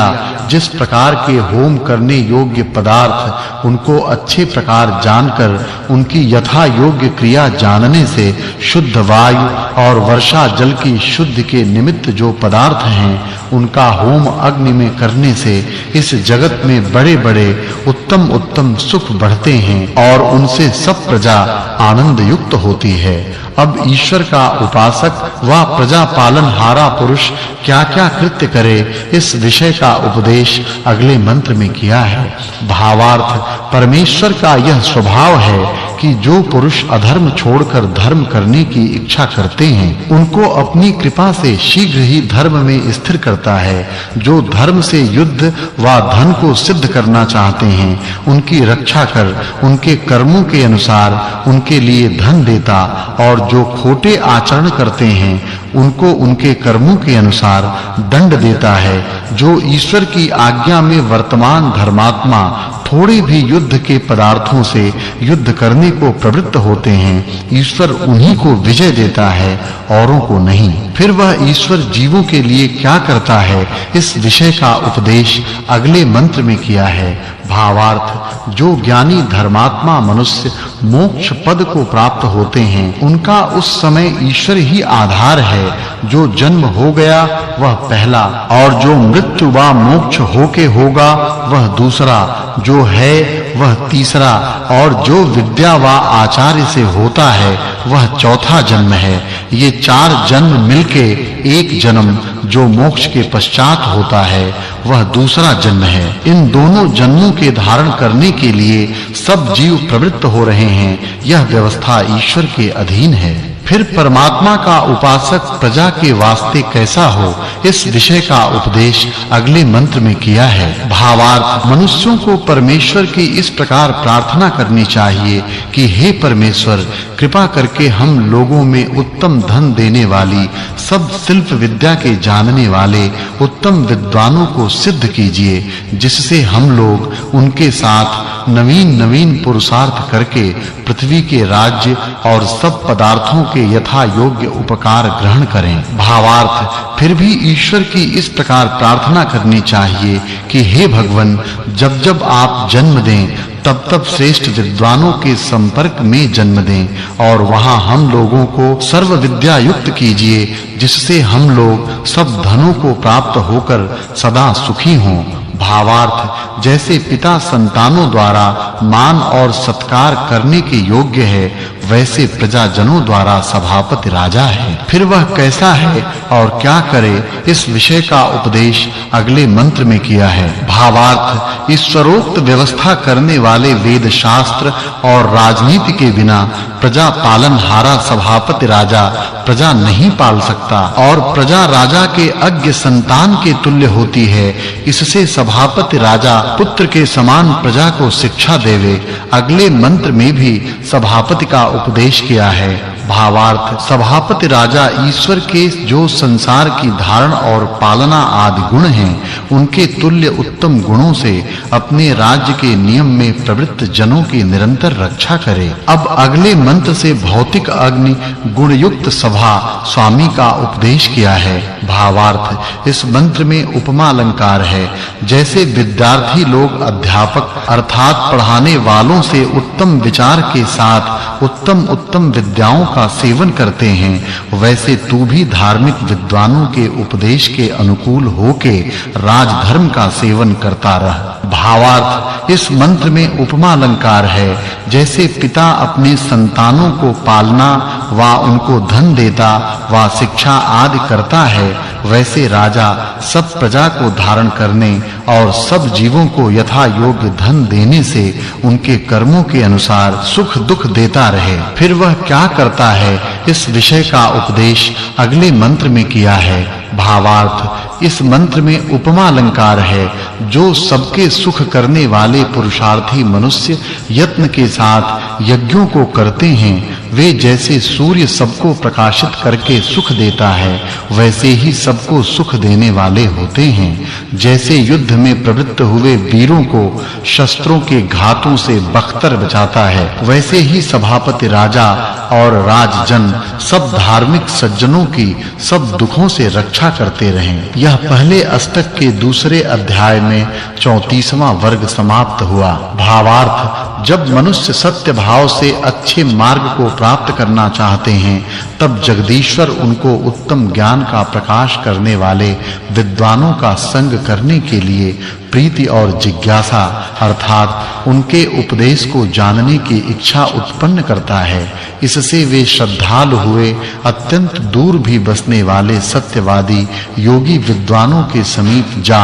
जिस प्रकार के होम करने योग्य पदार्थ, उनको अच्छे प्रकार जानकर उनकी यथा योग्य क्रिया जानने से शुद्ध वायु और वर्षा जल की शुद्धि के निमित्त जो पदार्थ हैं, उनका होम अग्नि में करने से इस जगत में बड़े-बड़े उत्तम सुख बढ़ते हैं और उनसे सब प्रजा आनंद युक्त होती है। अब ईश्वर का उपासक व प्रजा पालनहारा पुरुष क्या-क्या कृत्य करे, इस विषय का उपदेश अगले मंत्र में किया है। भावार्थ, परमेश्वर का यह स्वभाव है कि जो पुरुष अधर्म छोड़कर धर्म करने की इच्छा करते हैं, उनको अपनी कृपा से शीघ्र ही धर्म में स्थिर करता है। जो धर्म से युद्ध व धन को सिद्ध करना चाहते हैं, उनकी रक्षा कर उनके कर्मों के अनुसार उनके लिए धन देता और जो खोटे आचरण करते हैं, उनको उनके कर्मों के अनुसार दंड देता है। जो ईश्वर की आज्ञा में वर्तमान धर्मात्मा थोड़े भी युद्ध के पदार्थों से युद्ध करने को प्रवृत्त होते हैं, ईश्वर उन्हीं को विजय देता है, औरों को नहीं। फिर वह ईश्वर जीवों के लिए क्या करता है, इस विषय का उपदेश अगले मंत्र में किया है। भावार्थ, जो ज्ञानी धर्मात्मा मनुष्य मोक्ष पद को प्राप्त होते हैं, उनका उस समय ईश्वर ही आधार है। जो जन्म हो गया वह पहला, और जो मृत्यु व मोक्ष होके होगा वह दूसरा, जो है वह तीसरा, और जो विद्या व आचार्य से होता है वह चौथा जन्म है। ये चार जन्म मिलके एक जन्म जो मोक्ष के पश्चात होता है, वह दूसरा जन्म है। इन दोनों जन्मों के धारण करने के लिए सब जीव प्रवृत्त हो रहे हैं। यह व्यवस्था ईश्वर के अधीन है। फिर परमात्मा का उपासक प्रजा के वास्ते कैसा हो, इस विषय का उपदेश अगले मंत्र में किया है। भावार्थ, मनुष्यों को परमेश्वर की इस प्रकार प्रार्थना करनी चाहिए कि हे परमेश्वर, कृपा करके हम लोगों में उत्तम धन देने वाली, सब शिल्प विद्या के जानने वाले उत्तम विद्वानों को सिद्ध कीजिए, जिससे हम लोग उनके साथ नवीन पुरुषार्थ करके पृथ्वी के राज्य और सब पदार्थों के यथा योग्य उपकार ग्रहण करें। भावार्थ, फिर भी ईश्वर की इस प्रकार प्रार्थना करनी चाहिए कि हे भगवान, जब आप जन्म दें तब श्रेष्ठ विद्वानों के संपर्क में जन्म दें और वहां हम लोगों को सर्व विद्या युक्त कीजिए, जिससे हम लोग सब धनों को प्राप्त होकर सदा सुखी हों। भावार्थ जैसे पिता संतानों द्वारा मान और सत्कार करने के योग्य है, वैसे प्रजाजनों द्वारा सभापति राजा है। फिर वह कैसा है और क्या करे, इस विषय का उपदेश अगले मंत्र में किया है। भावार्थ ईश्वरोक्त व्यवस्था करने वाले वेद शास्त्र और राजनीति के बिना प्रजा पालनहारा सभापति राजा प्रजा नहीं पाल सकता, और प्रजा राजा के अज्ञ संतान के तुल्य होती है। इससे सभापति राजा पुत्र के समान प्रजा को शिक्षा देवे। अगले मंत्र में भी सभापति का उपदेश किया है। भावार्थ सभापति राजा ईश्वर के जो संसार की धारण और पालना आदि गुण हैं, उनके तुल्य उत्तम गुणों से अपने राज्य के नियम में प्रवृत्त जनों की निरंतर रक्षा करे। अब अगले मंत्र से भौतिक अग्नि गुण युक्त सभा स्वामी का उपदेश किया है। भावार्थ इस मंत्र में उपमा अलंकार है। जैसे विद्यार्थी लोग अध्यापक अर्थात पढ़ाने वालों से उत्तम विचार के साथ उत्तम विद्याओं का सेवन करते हैं, वैसे तू भी धार्मिक विद्वानों के उपदेश के अनुकूल होके राजधर्म का सेवन करता रह। भावार्थ इस मंत्र में उपमा अलंकार है। जैसे पिता अपने संतानों को पालना व उनको धन देता व शिक्षा आदि करता है, वैसे राजा सब प्रजा को धारण करने और सब जीवों को यथा योग्य धन देने से उनके कर्मों के अनुसार सुख दुख देता रहे। फिर वह क्या करता है, इस विषय का उपदेश अगले मंत्र में किया है। भावार्थ इस मंत्र में उपमा अलंकार है। जो सबके सुख करने वाले पुरुषार्थी मनुष्य यत्न के साथ यज्ञों को करते हैं, वे जैसे सूर्य सबको प्रकाशित करके सुख देता है, वैसे ही सबको सुख देने वाले होते हैं। जैसे युद्ध में प्रवृत्त हुए वीरों को शस्त्रों के घातों से बख्तर बचाता है, वैसे ही सभापति राजा और राजजन सब धार्मिक सज्जनों की सब दुखों से रक्षा करते रहें। यह पहले अष्टक के दूसरे अध्याय में 34वां वर्ग समाप्त हुआ। भावार्थ जब मनुष्य सत्य भाव से अच्छे मार्ग को प्राप्त करना चाहते हैं, तब जगदीश्वर उनको उत्तम ज्ञान का प्रकाश करने वाले विद्वानों का संग करने के लिए प्रीति और जिज्ञासा अर्थात उनके उपदेश को जानने की इच्छा उत्पन्न करता है। इससे वे श्रद्धालु हुए अत्यंत दूर भी बसने वाले सत्यवादी योगी विद्वानों के समीप जा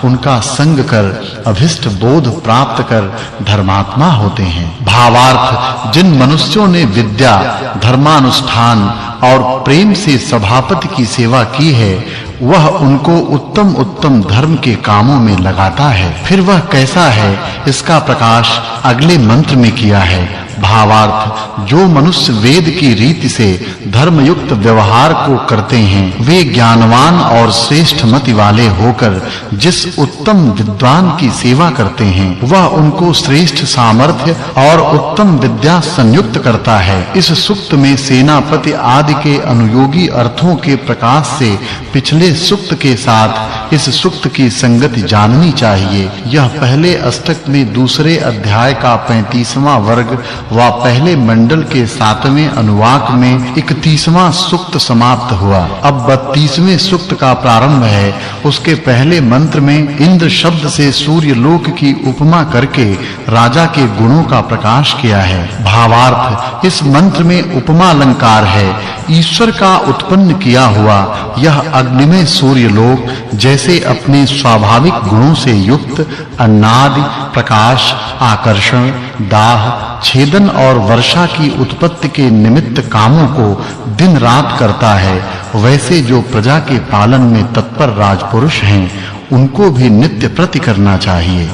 उनका संग कर अभिष्ट बोध प्राप्त कर धर्मात्मा होते हैं। भावार्थ जिन मनुष्यों ने विद्या धर्मानुष्ठान और प्रेम से सभापति की सेवा की है, वह उनको उत्तम धर्म के कामों में लगाता है। फिर वह कैसा है, इसका प्रकाश अगले मंत्र में किया है। भावार्थ जो मनुष्य वेद की रीति से धर्मयुक्त व्यवहार को करते हैं, वे ज्ञानवान और श्रेष्ठ मति वाले होकर जिस उत्तम विद्वान की सेवा करते हैं, वह उनको श्रेष्ठ सामर्थ्य और उत्तम विद्या संयुक्त करता है। इस सूक्त में सेनापति आदि के अनुयोगी अर्थों के प्रकाश से पिछले सूक्त के साथ इस सूक्त की संगति जाननी चाहिए। यह पहले अष्टक में दूसरे अध्याय का 35वां वर्ग व पहले मंडल के 7वें अनुवाक में 31वां सूक्त समाप्त हुआ। अब 32वें सूक्त का प्रारंभ है। उसके पहले मंत्र में इंद्र शब्द से सूर्य लोक की उपमा करके राजा के गुणों का प्रकाश किया है। भावार्थ इस मंत्र में उपमा अलंकार है। ईश्वर का उत्पन्न किया हुआ यह अग्निमय सूर्य लोक जैसे अपने स्वाभाविक गुणों से युक्त अन्नादि प्रकाश आकर्षण दाह छेदन और वर्षा की उत्पत्ति के निमित्त कामों को दिन रात करता है, वैसे जो प्रजा के पालन में तत्पर राजपुरुष हैं, उनको भी नित्य प्रति करना चाहिए।